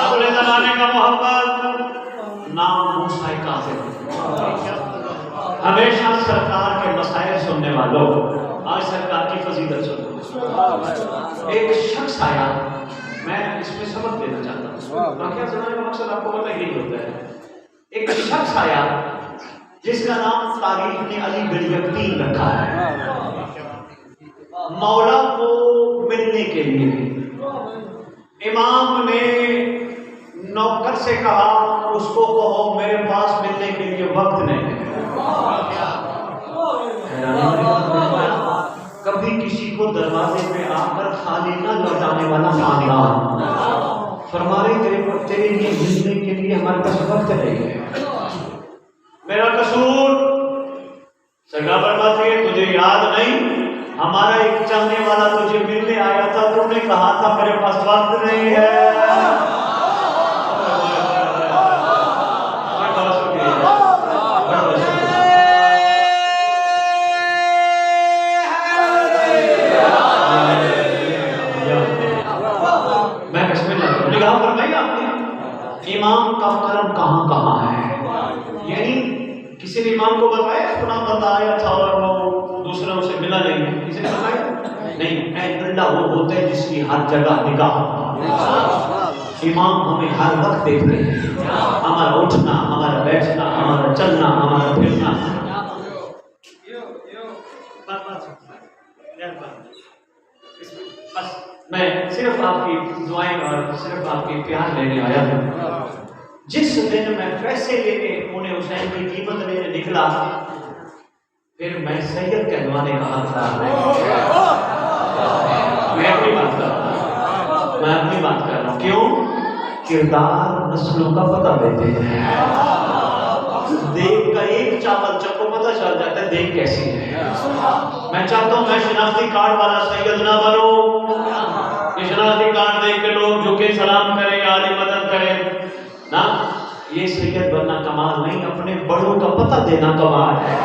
اپنے زمانے کا محمد نام موسیٰ کاظم. ہمیشہ سرکار کے مسائل سننے والوں آج سرکار کی فضیلت سنو. ایک شخص آیا، میں اس میں سبق دینا چاہتا ہوں. واقعہ سنانے کا مقصد آپ کو پتہ یہی ہوتا ہے. ایک شخص آیا جس کا نام تاریخ نے علی بن یقین رکھا ہے. مولا کو ملنے کے لیے امام نے نوکر سے کہا اس کو کہو میرے پاس ملنے کے لیے وقت نہیں ہے۔ کبھی کسی کو دروازے پہ آ کر خالی نہ لوٹانے والا خاندان فرما رہے تیرے لیے ملنے کے لیے ہمارے پاس وقت نہیں ہے۔ میرا قصور سرکار فرماتے ہیں تجھے یاد نہیں ہمارا ایک چاہنے والا تجھے ملنے آیا تھا، تم نے کہا تھا میرے پاس وقت نہیں ہے۔ امام کا کرم کہاں کہاں ہے؟ یعنی کسی نے امام کو بتایا اپنا بتایا تھا اور وہ دوسرا اسے ملا نہیں، کسی نے بتایا نہیں؟ اے اللہ وہ ہوتا ہے جس کی ہر جگہ نگاہ۔ امام ہمیں ہر وقت دیکھتے ہیں، ہمارا اٹھنا، ہمارا بیٹھنا، ہمارا چلنا، ہمارا پھرنا۔ بس میں صرف آپ کی دعائیں اور صرف آپ کی پیار لینے آیا ہوں۔ جس دن میں پیسے لے کے انہیں حسین کی قیمت لینے نکلا پھر میں سید کہلوانے کا حقدار نہیں۔ میں اپنی بات کر رہا ہوں کیوں؟ کردار نسلوں کا پتہ دیتے ہیں۔ دیکھ کا ایک چاول چکو پتہ چل جاتا ہے دیکھ کیسی ہے۔ میں چاہتا ہوں میں شناختی کارڈ والا سید نہ بنوں، شناختی کارڈ دیکھ کے لوگ جھکے سلام کریں، عالی مدد کریں نا، یہ سید بننا کمال نہیں، اپنے بڑوں کا پتہ دینا کمال ہے۔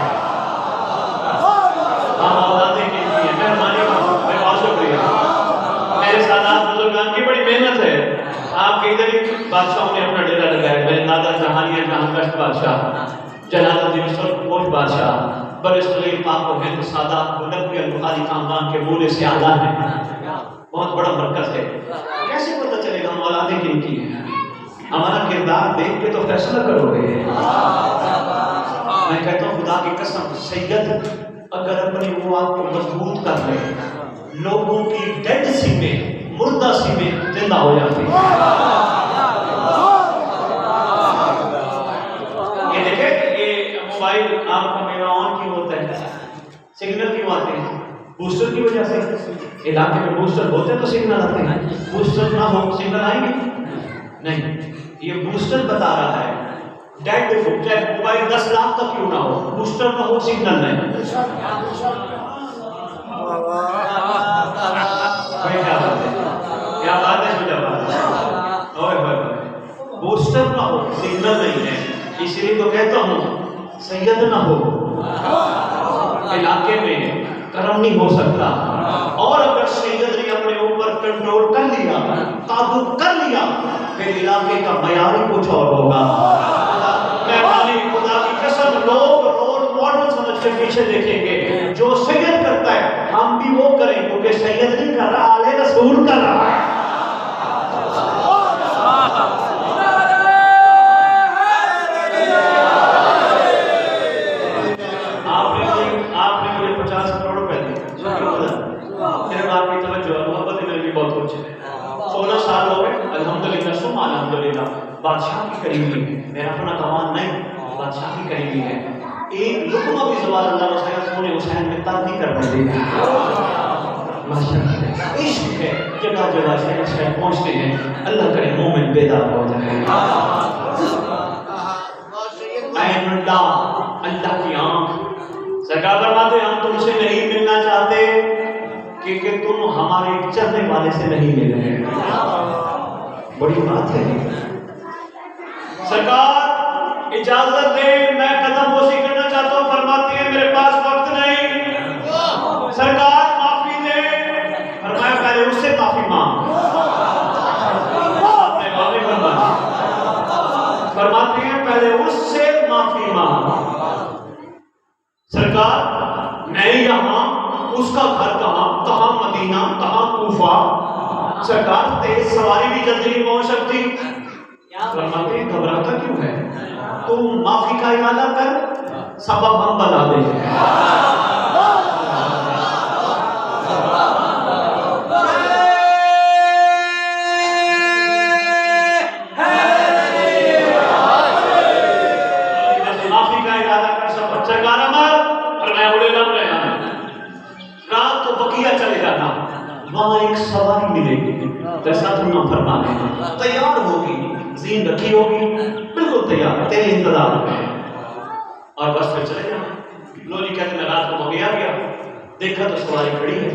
ہم اولادیں کی مہربانی کا بہت شکریہ۔ میرے سادات بزرگان کی بڑی محنت ہے۔ آپ کے ادھر ہی بادشاہوں نے اپنا ڈیرا لگایا، میرے دادا جہانیہ جہاں کشت بادشاہ، جلال الدین سلطان بادشاہ، برصغیر پاک و ہند سادات نبوی البخاری خاندان کے بولے سے اعلیٰ ہیں، بہت بڑا مرکز ہے۔ کیسے پتہ چلے گا ہم اولادیں کن کی ہیں؟ ہمارا کردار دیکھ کے تو فیصلہ کرو گے۔ میں کہتا ہوں خدا کی قسم سید اگر اپنی وہ آپ کو مضبوط کر لے، لوگوں کی ڈیڈ سی میں، مردہ سی میں زندہ ہو جاتی ہے۔ یہ دیکھیں یہ موبائل آپ کا میرا آن کیوں ہوتا ہے؟ سگنل کیوں آتے ہیں؟ بوسٹر کی وجہ سے۔ علاقے میں بوسٹر ہوتے ہیں تو سگنل آتے ہیں، بوسٹر نہ ہو سگنل آئیں گے نہیں۔ یہ بوسٹر بتا رہا ہے ڈیڈ چاہے موبائل 10 لاکھ تک کیوں نہ ہو، بوسٹر نہ ہو سگنل نہیں۔ کیا بات ہے بوسٹر نہ ہو سگنل نہیں ہے، اس لیے تو کہتا ہوں سید نہ ہو علاقے میں کرم نہیں ہو سکتا۔ اور اگر سید نے اپنے اوپر کنٹرول کر لیا، قابو کر لیا، پھر علاقے کا معیار ہی کچھ اور ہوگا۔ مہربانی خدا کی قسم لوگ رول ماڈل سمجھ کے پیچھے دیکھیں گے، جو سید کرتا ہے ہم بھی وہ کریں، کیونکہ سید نہیں کر رہا، آلِ رسول کر رہا ہے۔ بادشاہ کی قریبی ہے، میرا اپنا کمان نہیں، بادشاہ کی قریبی ہے۔ ایک لقمہ بھی زوال اللہ وسلم نے حسین میں تب نہیں کرنے دیا۔ عشق ہے، جگہ جگہ سے حسین پہنچتے ہیں، اللہ کرے مومن بیدار ہو جائے۔ عین اللہ، اللہ کی آنکھ، سرکار فرماتے ہم تم سے نہیں ملنا چاہتے کیونکہ تم ہمارے چلنے والے سے نہیں مل رہے۔ بڑی بات ہے۔ سرکار اجازت دیں میں قدم بوسی کرنا چاہتا ہوں، فرماتی ہیں میرے پاس وقت نہیں۔ سرکار معافی دیں، فرمایا پہلے اس سے معافی مانگ۔ آپ نے معافی فرمائی، فرماتی ہیں پہلے اس سے معافی مانگ۔ سرکار میں یہاں، اس کا گھر کہاں، کہاں مدینہ، کہاں کوفہ؟ سرکار تیز سواری بھی جلدی نہیں پہنچ سکتی۔ فرماتے ہیں گھبراتا کیوں ہے؟ تو معافی کا ارادہ کر، سبب ہم بنا دیں گے۔ وہاں ایک سواری ملے گی جیسا تم نہ فرمانے تیار ہوگی زین رکھی ہوگی بالکل تیار تیرے انتظار میں اور بس پھر چلے جانا لو جی کہتے میں رات کو مغیا گیا دیکھا تو سواری کھڑی ہے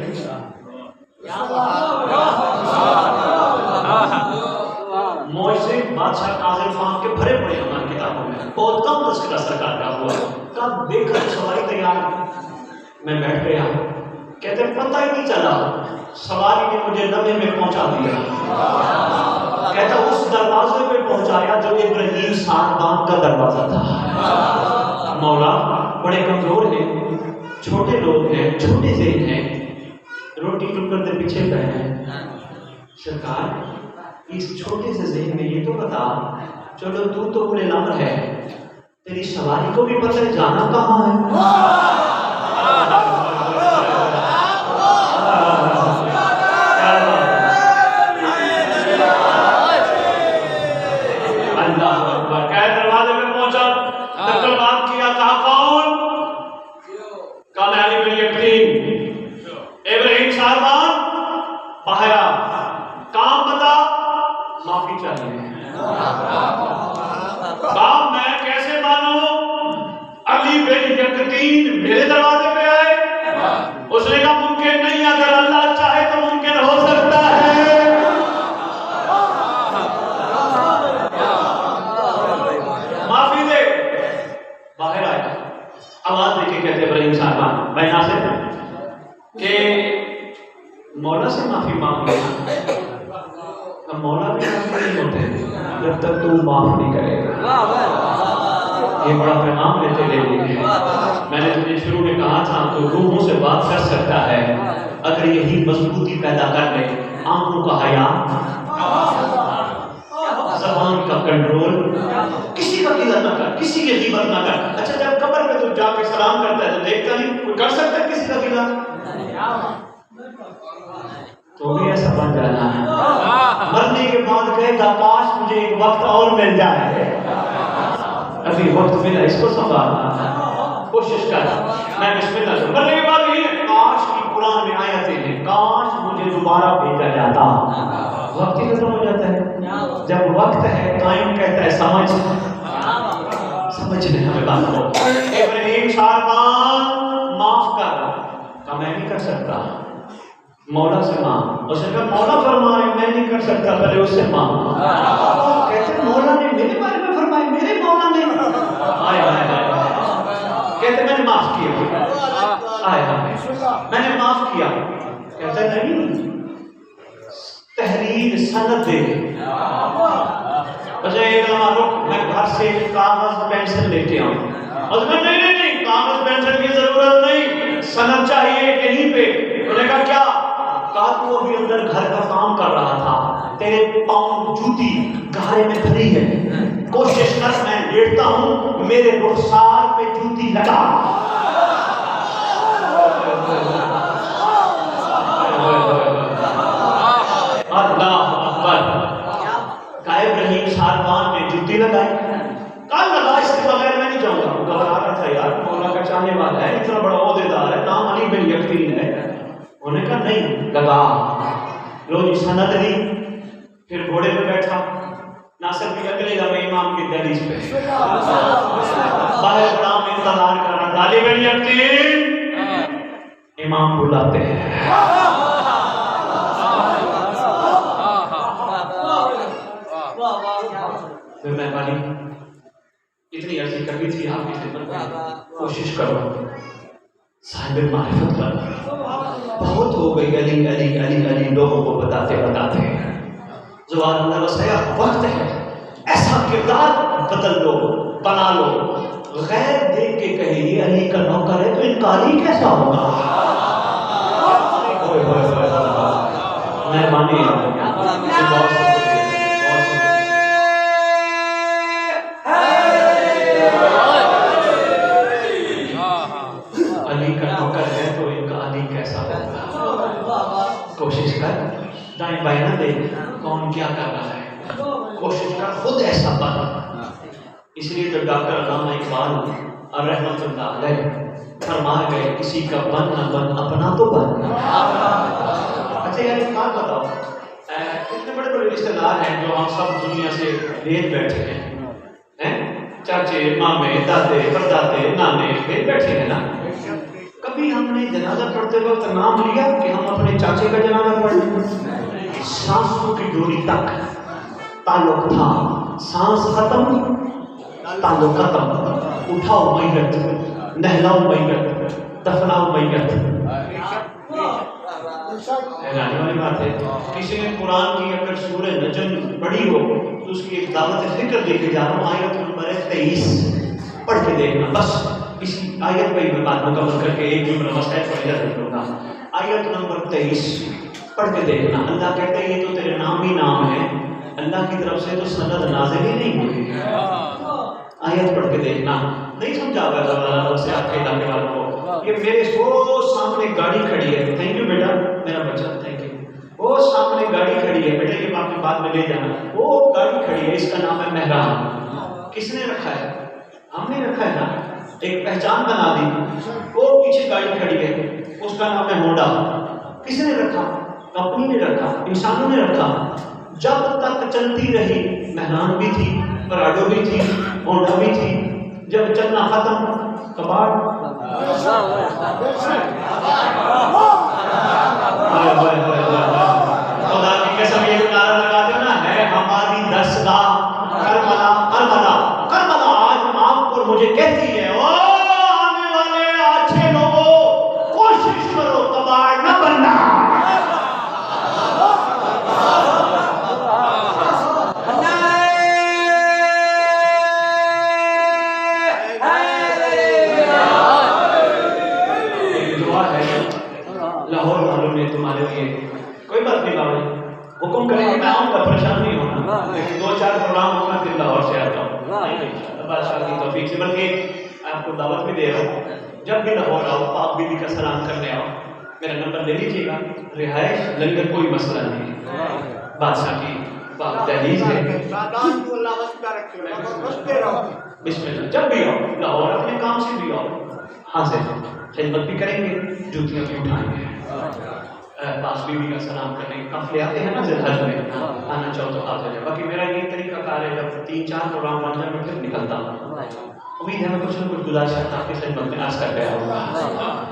موجے بادشاہ کاظم خان کے بھرے پڑے ہماری کتابوں میں بہت کم تذکرہ سرکار کا ہوا کب دیکھا تو سواری تیار میں بیٹھ گیا کہتے پتہ ہی نہیں چلا سواری نے مجھے لمحے میں پہنچا دیا کہتا اس دروازے پہ پہنچایا جو ابراہیم ساربان کا دروازہ تھا مولا بڑے کمزور ہیں چھوٹے لوگ ہیں چھوٹے ذہن ہیں روٹی ٹکر کے پیچھے پہ ہیں سرکار اس چھوٹے سے ذہن میں یہ تو بتا چلو تو بڑے نمر ہے تیری سواری کو بھی پتہ ہے جانا کہاں ہے ابراہیم ساربان باہر کام بتا معافی چاہیے کام میں کیسے مانوں علی بن یقین میرے دروازے پہ آئے اس نے کہا ممکن نہیں اگر اللہ چاہے تو ممکن ہو سکتا ہے معافی دے باہر آیا آواز دے کے کہتے ابراہیم ساربان میں ناصر کہ مولا سے معافی مانگ لیا مولا بھی معافی نہیں ہوتے جب تک تو معاف نہیں کرے گا یہ بڑا پیغام لیتے لے لیے میں نے تجھے شروع میں کہا تھا تو روحوں سے بات کر سکتا ہے اگر یہی مضبوطی پیدا کر لے آنکھوں کا حیا زبان کا کنٹرول کسی کا غیبت نہ کر کسی کی غیبت نہ کر اچھا جب قبر میں تو جا کے سلام کرتا ہے تو دیکھتا نہیں کوئی کر سکتا ہے کسی کا غیبت تو بھی ایسا بن جانا ہے مرنے کے بعد کہے گا کاش مجھے ایک وقت اور مل جائے ابھی وقت ملا اس کو سنبھالنا کوشش کر میں بسم اللہ سے مرنے کے بعد یہ کاش کی قرآن میں آیتیں ہیں کاش مجھے دوبارہ بھیجا جاتا وقت ہی ختم ہو جاتا ہے جب وقت ہے قائم کہتا ہے سمجھنے ہمیں بات ہو ابراہیم ساربان معاف کر میں نہیں کر سکتا مولا سے مانگ اس نے کہا مولا فرمائے میں نہیں کر سکتا پہلے اس سے مانگ کہتے مولا نے میرے بارے میں فرمائے میرے مولا نے آیا کہتے میں نے معاف کیا آیا میں نے معاف کیا کہتے نہیں تحریر سند دے اچھا ایک لمحہ رک میں گھر سے کاغذ پینسل لے کے آؤں اور نہیں کاغذ پینسل کی ضرورت نہیں سند چاہیے یہیں پہ انہوں نے کہا کیا کہا تو ابھی اندر گھر کا کام کر رہا تھا تیرے پاؤں جوتی گہرے میں بھری ہے کوشش کر میں لیٹتا ہوں میرے رخسار پہ جوتی لگا اللہ اکبر کہا ابراہیم ساربان نے جوتی لگائی کہا لگا اس کے بغیر میں نہیں جاؤں گا وہ گھبرا رہا تھا یار مولا کا چاہنے والا ہے اتنا بڑا عہدیدار ہے نام علی بن یقین ہے انہوں نے کہا نہیں لگا لو جی سند دی پھر گھوڑے پہ بیٹھا ناصر بھی اگلے لمحے امام کی دہلیز پہ باہر غلام انتظار کر رہا علی بن یقین امام بلاتے ہیں پھر میں بھائی اتنی عرضی کرنی تھی آپ کی خدمت میں کوشش کرو صاحب معرفت پر بہت ہو گئی علی علی علی علی لوگوں کو بتاتے بتاتے زبان اللہ وسیع وقت ہے ایسا کردار بدل لو بنا لو غیر دیکھ کے کہے یہ علی کا نوکر ہے تو انکاری کیسا ہوگا مہربانی کوشش کر دائیں بائیں نہ دیکھ کون کیا کر رہا ہے کوشش کر خود ایسا بن اس لیے تو ڈاکٹر علامہ اقبال رحمۃ اللہ علیہ فرما گئے کسی کا بن نہ بن اپنا تو بن اچھا بڑے بڑے رشتے دار ہیں جو ہم سب دنیا سے لے بیٹھے ہیں، چاچے مامے دادے پردادے نانے لے بیٹھے ہیں نا. کبھی ہم نے جنازہ پڑھتے وقت نام لیا کہ ہم اپنے چاچے کا جنازہ پڑھ لیں؟ سانسوں کی ڈوری تک تعلق تھا، سانس ختم تعلق ختم. اٹھاؤ میت، نہلاؤ میت، دفناؤ میت. حیرانی والی بات ہے، کسی نے قرآن کی اگر سورہ نجم پڑھی ہو تو اس کی ایک دعوت فکر لے کے جا رہا ہوں. آیت نمبر 23 پڑھ کے دیکھنا. بس اسی آیت پہ ہی میں بات مکمل کر کے ایک جملہ مسائل پر ادھر رکھ لوں گا. آیت نمبر 23 پڑھ کے دیکھنا. اللہ کہتے ہیں یہ تو تیرے نام ہی نام ہے، اللہ کی طرف سے تو سند نازل ہی نہیں ہوئی. آیت پڑھ کے دیکھنا. نہیں سمجھا گا سے آپ کے علاقے والوں کو. یہ میرے وہ سامنے گاڑی کھڑی ہے. تھینک یو بیٹا میرا بچہ، تھینک یو. وہ سامنے گاڑی کھڑی ہے بیٹا، یہ آپ کے بعد میں لے جانا. وہ گاڑی کھڑی ہے، اس کا نام ہے محراب. کس نے رکھا ہے؟ ہم نے رکھا ہے نا. ایک پہچان بنا دی. وہ پیچھے گاڑی کھڑی ہے، اس کا نام ہے ہونڈا. کس نے رکھا؟ کمپنی نے رکھا، انسانوں نے رکھا. جب تک چلتی رہی مہران بھی تھی، پراڈو بھی تھی، ہونڈا بھی تھی. جب چلنا ختم کباڑ. خدا کی قسم یہ نعرہ لگاتے ہو نا، ہے ہماری دستگاہ کربلا کربلا کربلا آج آپ پر مجھے کہتی ہے، او آنے والے اچھے لوگوں کوشش کرو کباڑ نہ بننا. لاہور والوں نے تمہارے لیے کوئی بات نہیں بابا جی، حکم کریں گے میں آؤں گا، پریشان نہیں ہونا. لیکن 2-4 پروگرام ہوگا پھر لاہور سے آتا ہوں بادشاہ کی توفیق سے. بلکہ آپ کو دعوت بھی دے رہا ہوں، جب بھی لاہور آؤ پاک بیوی کا سلام کرنے آؤ، میرا نمبر لے لیجیے گا. رہائش لنگر کوئی مسئلہ نہیں ہے، بادشاہ کی پاک دہلیز ہے. بسم اللہ. جب بھی آؤ لاہور اپنے کام سے بھی آؤ، حاضر خدمت بھی کریں گے، جوتیاں بھی اٹھائیں گے. پاس بیوی کا سلام کرنے کے قافلے آتے ہیں نا ذوالحج میں، آنا چاہو تو حاضر ہے. باقی میرا یہ طریقہ کار ہے، جب 3-4 پروگرام بن جائے میں پھر نکلتا ہوں. امید ہے میں کچھ نہ کچھ گزارش آپ کی خدمت میں عرض کر گیا ہوں.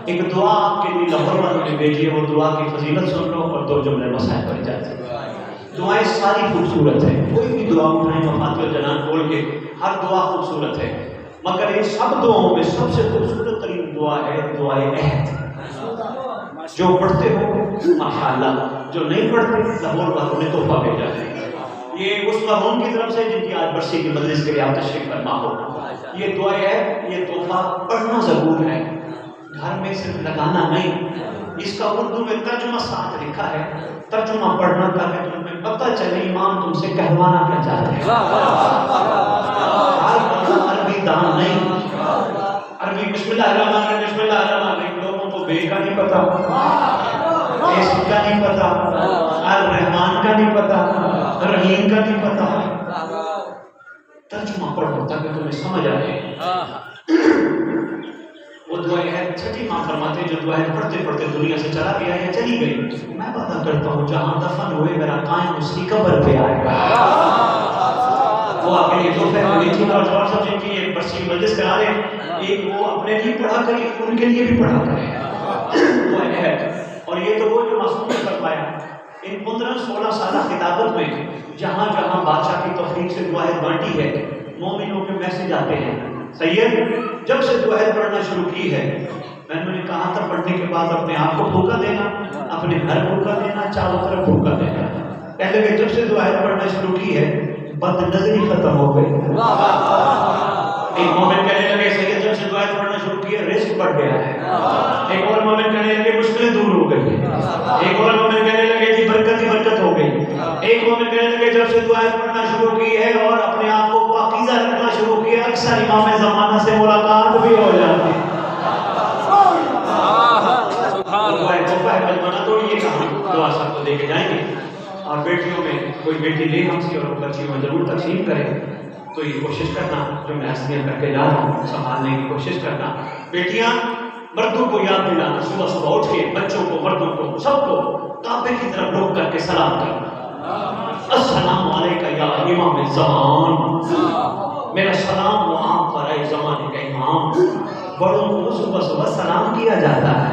ایک دعا آپ کے لیے لاہور والوں نے بھیجی ہے، وہ دعا کی فضیلت سن لو اور 2 جملے مسائل پر اجازت. دعائیں ساری خوبصورت ہیں، کوئی بھی دعا اٹھائیں مفاد الجنان بول کے، ہر دعا خوبصورت ہے. مگر ان سب دعاؤں میں سب سے خوبصورت ترین دعا ہے دعائے عہد. جو پڑھتے ہو ماشاءاللہ، جو نہیں پڑھتے لاہور والوں نے تحفہ بھیجا ہے. یہ اس مرحوم کی طرف سے جن کی آج برسی کی مجلس کے لیے آپ تشریف فرما ہو. یہ دعا ہے، یہ تحفہ پڑھنا ضرور ہے، گھر میں صرف لگانا نہیں. اس کا اردو میں ترجمہ ساتھ لکھا ہے، ترجمہ پڑھنا تاکہ تمہیں پتہ چلے امام تم سے کہوانا کیا چاہتے ہیں. عربی دان نہیں، عربی بسم اللہ الرحمن الرحیم بسم اللہ الرحمن الرحیم. لوگوں کو بے کا نہیں پتا، اسم کا نہیں پتا، الرحمن کا نہیں پتا، رحیم کا نہیں پتا. ترجمہ پڑھو تاکہ تمہیں سمجھ آئے. وہ دعائیں ہے چھٹی ماں فرماتے ہیں جو دعائیں پڑھتے پڑھتے دنیا سے چلا گیا یا چلی گئی، میں وعدہ کرتا ہوں جہاں دفن ہوئے میرا قائم اس کی قبر پہ آئے گا. وہ آپ کے لیے تحفے میں لیجیے گا. اور جواب صاحب جن کی ایک برسی مجلس کرا رہے ہیں، ایک وہ اپنے لیے پڑھا کریں، ان کے لیے بھی پڑھا کریں. وہ ہے. اور یہ تو وہ جو معصوم نے فرمایا ان 15-16 سالہ خطابت میں جہاں جہاں بادشاہ کی توفیق سے دعائیں بانٹی ہے، مومنوں کے میسج آتے ہیں. سید جب سے دعائیں پڑھنا شروع کی ہے، میں نے کہا تھا پڑھنے کے بعد اپنے آپ کو دھوکہ دینا، اپنے گھر دھوکہ دینا، چاروں طرف دھوکہ دینا. پہلے کہ جب سے دعائیں پڑھنا شروع کی ہے بد نظری ختم ہو گئی. ایک مومن کہنے لگے سید جب سے دعائیں پڑھنا شروع کی ہے رزق بڑھ گیا ہے. ایک اور مومن کہنے لگے مشکلیں دور ہو گئی. ایک اور مومن کہنے لگے جی برکت ہی برکت ہو گئی. ایک مومن کہنے لگے جب سے دعائیں پڑھنا شروع کی ہے اور اپنے آپ کو پاکیزہ رکھنا شروع کیا اکثر امام زمانہ سے ملاقات بھی ہو جاتی ہے. توڑیے کہاں دعا سب کو دے کے جائیں گے. اور بیٹیوں میں کوئی بیٹی لے ہم سے اور بچیوں میں ضرور تقسیم کرے. تو یہ کوشش کرنا جو میں ہستیاں کر کے جا رہا ہوں سنبھالنے کی کوشش کرنا. بیٹیاں مردوں کو یاد دلانا، صبح صبح اٹھ کے بچوں کو مردوں کو سب کو کعبے کی طرف روک کر کے سلام کرنا. السلام علیکہ یا امام الزمان، میرا سلام وہ آپ پر اے زمانے کا امام۔ بڑوں کو صبح صبح سلام کیا جاتا ہے،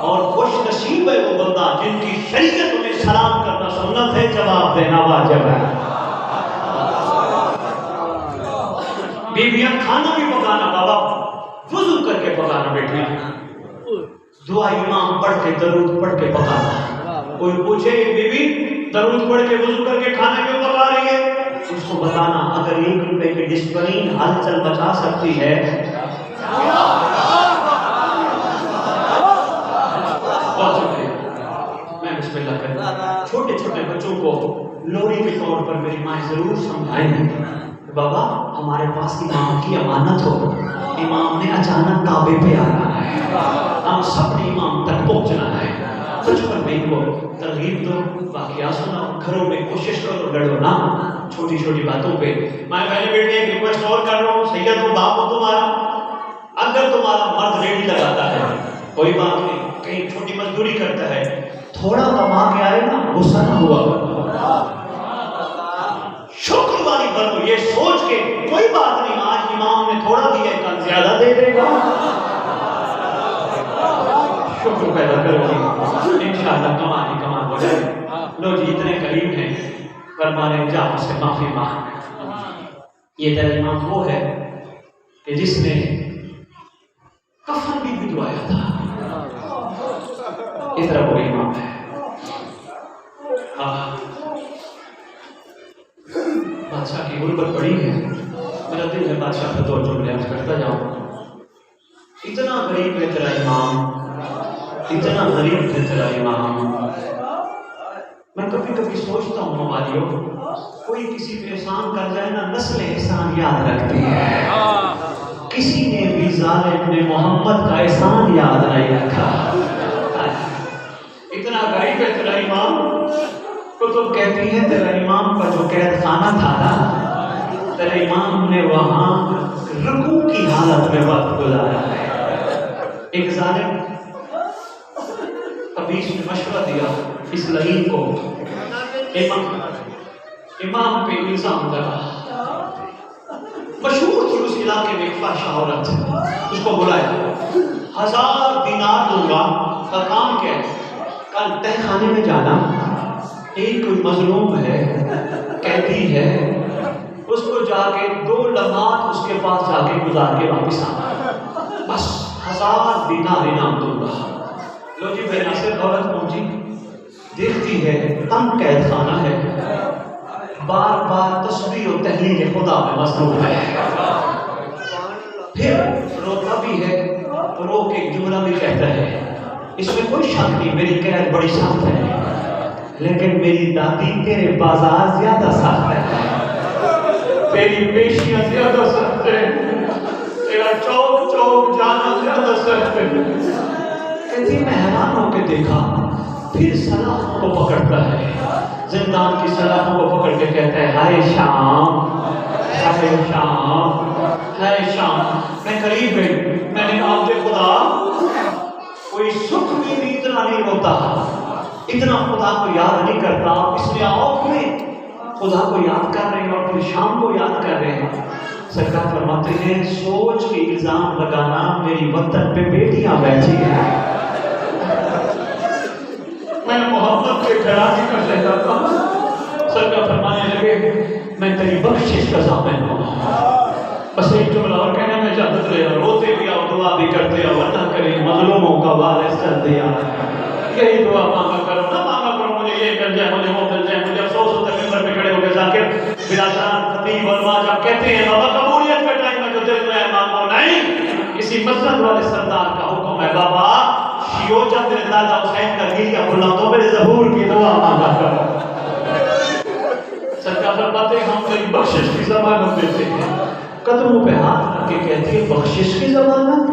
اور خوش نصیب ہے وہ بندہ جن کی شریعت میں سلام کرنا سنت ہے، جواب دینا واجب ہے۔ بیویاں کھانا بھی پکانا بابا وضو کر کے پکانا، بیٹی دعا امام پڑھ کے درود پڑھ کے پکانا۔ کوئی پوچھے یہ بیوی درود پڑھ کے وضو کر کے کھانا کیوں پکا رہی ہے، اس کو بتانا اگر 1 روپے کی ڈسپلین ہلچل بچا سکتی ہے۔ میں بسم اللہ کرتا، چھوٹے چھوٹے بچوں کو لوری کے طور پر میری ماں ضرور سمجھائیں، بابا ہمارے پاس امام کی امانت ہو، امام نے اچانک کعبے پہ آنا ہے، ہم سب نے امام تک پہنچنا ہے۔ بچپن میں ان کو ترغیب دو، واقعات سناؤ، گھروں میں کوشش کرو، لڑو نہ چھوٹی چھوٹی باتوں پہ۔ میں پہلے بیٹے ایک ریکویسٹ اور کر رہا ہوں، سید ہو باپ ہو تمہارا، اگر تمہارا مرد ریڈی لگاتا ہے کوئی بات نہیں، کہیں چھوٹی مزدوری کرتا ہے، تھوڑا کما کے آئے نا غصہ نہ ہوا، شکر والی بنو، یہ سوچ کے کوئی بات نہیں آج امام نے تھوڑا دیا ہے کل زیادہ دے دے گا، شکر پیدا کرو گی، انشاءاللہ کمان ہو جائے۔ لو جی اتنے قریب ہیں، فرمانے جا مجھ سے معافی مانگ۔ یہ در امام وہ ہے کہ جس نے کفن بھی بھجوایا تھا، اس طرح وہ امام ہے۔ بادشاہ کی غربت بڑی ہے، میرا دل ہے بادشاہ کا 2 جملے عرض کرتا جاؤں۔ اتنا غریب ہے تیرا امام، اتنا غریب ہے تیرا امام، میں کبھی کبھی سوچتا ہوں موالیو، کوئی کسی پہ احسان کر جائے نا نسل احسان یاد رکھتی ہے، کسی نے بھی ظالم نے محمد کا احسان یاد نہیں رکھا۔ اتنا غریب ہے تیرا امام، تو تم کہتی ہے تیرا امام کا جو قید خانہ تھا نا، تیرے امام نے وہاں رکوع کی حالت میں وقت گزارا ہے۔ ایک ظالم قبیس نے مشورہ دیا اس لعین کو، امام پہ الزام لگا، مشہور تھی اس علاقے میں ایک فحشہ عورت، اس کو بلایا، 1000 دینار دوں گا، کا کام کیا ہے، کل تہ خانے میں جانا، ایک کوئی مظلوم ہے قیدی ہے، اس کو جا کے 2 لمحات اس کے پاس جا کے گزار کے واپس آنا، بس 1000 دینار انعام دوں گا۔ لو جی بے ناصر عورت پہنچی، دیکھتی ہے تنگ قید خانہ ہے، بار بار تسبیح و تحلیل خدا میں مصروف ہے، پھر روتا بھی ہے، رو کے جملہ بھی کہتا ہے، اس میں کوئی شک نہیں میری قید بڑی سخت ہے، لیکن میری دادی تیرے بازار زیادہ سخت ہے، تیری پیشیاں زیادہ سخت ہے، تیرا چوک چوک جانا زیادہ سخت ہے۔ کہتی میں حیران ہو کے دیکھا، پھر سلاخوں کو پکڑتا ہے، زندان کی سلاخوں کو پکڑ کے کہتا ہے، ہائے شام، ہائے شام، ہائے شام۔ میں قریب گئی، میں نے کہا کہ خدا کوئی سکھ بھی اتنا نہیں ہوتا، اتنا خدا کو یاد نہیں کرتا، اس لیے آؤ میں خدا کو یاد کر رہے ہیں اور پھر شام کو یاد کر رہے ہیں۔ سرکار فرماتے ہیں سوچ کے الزام لگانا، میری وطن پہ بیٹیاں بیٹھی ہیں، میں محمد کے گھرانے کا شہزادہ تھا۔ سرکار فرمانے لگے میں تیری بخشش کا ضامن ہوں، بس ایک جملہ اور کہنا میں اجازت لے رہا، روتے بھی آؤ دعا بھی کرتے آؤ، ورنہ کریں مظلوموں کا وارث کر دیا، یہی دعا مانگا کرو، نہ مانگا کرو مجھے یہ مل جائے، مجھے وہ مل جائے، مجھے افسوس ہوتا ہے ممبر پہ کھڑے ہو کے ذاکر برادران خطیب علماء جب کہتے ہیں بابا قبولیت کا ٹائم ہے جو دل میں مانگو نہیں، کسی مسجد والے سردار کا حکم ہے بابا شیعو جب میرے دادا حسین کا گیلیا بھلا تو میرے ظہور کی دعا مانگا کرو۔ سرکار فرماتے ہیں ہم تیری بخشش کی ضمانت دیتے ہیں، قدموں پہ ہاتھ رکھ کے کہتی ہے بخشش کی ضمانت،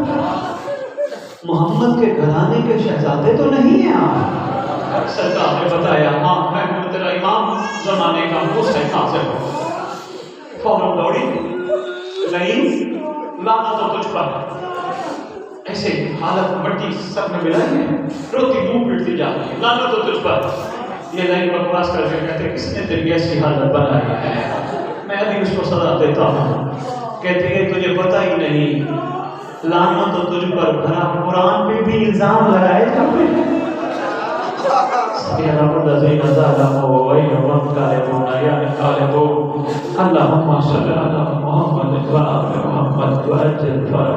محمد کے گھرانے کے شہزادے تو نہیں ہیں آپ؟ سرکار نے بتایا ہاں میں ہوں تیرا امام زمانے کا حسین حاضر ہوں۔ فوراً دوڑی، لعین لانا تو تجھ پر، ایسے حالت مٹی سب میں ملائی ہے، روتی منہ پھٹتی جا رہی ہے، لانا تو تجھ پر، یہ لائن بکواس کر کے کہتے کس نے تیری ایسی حالت بنائی ہے؟ میں ابھی اس کو سزا دیتا ہوں. کہتے ہیں تجھے پتہ ہی نہیں لعنت تو تجھ پر بھرا قرآن پہ بھی الزام لگائے جاتے ہیں. اللهم صل على محمد وعلى محمد وعجل فرجهم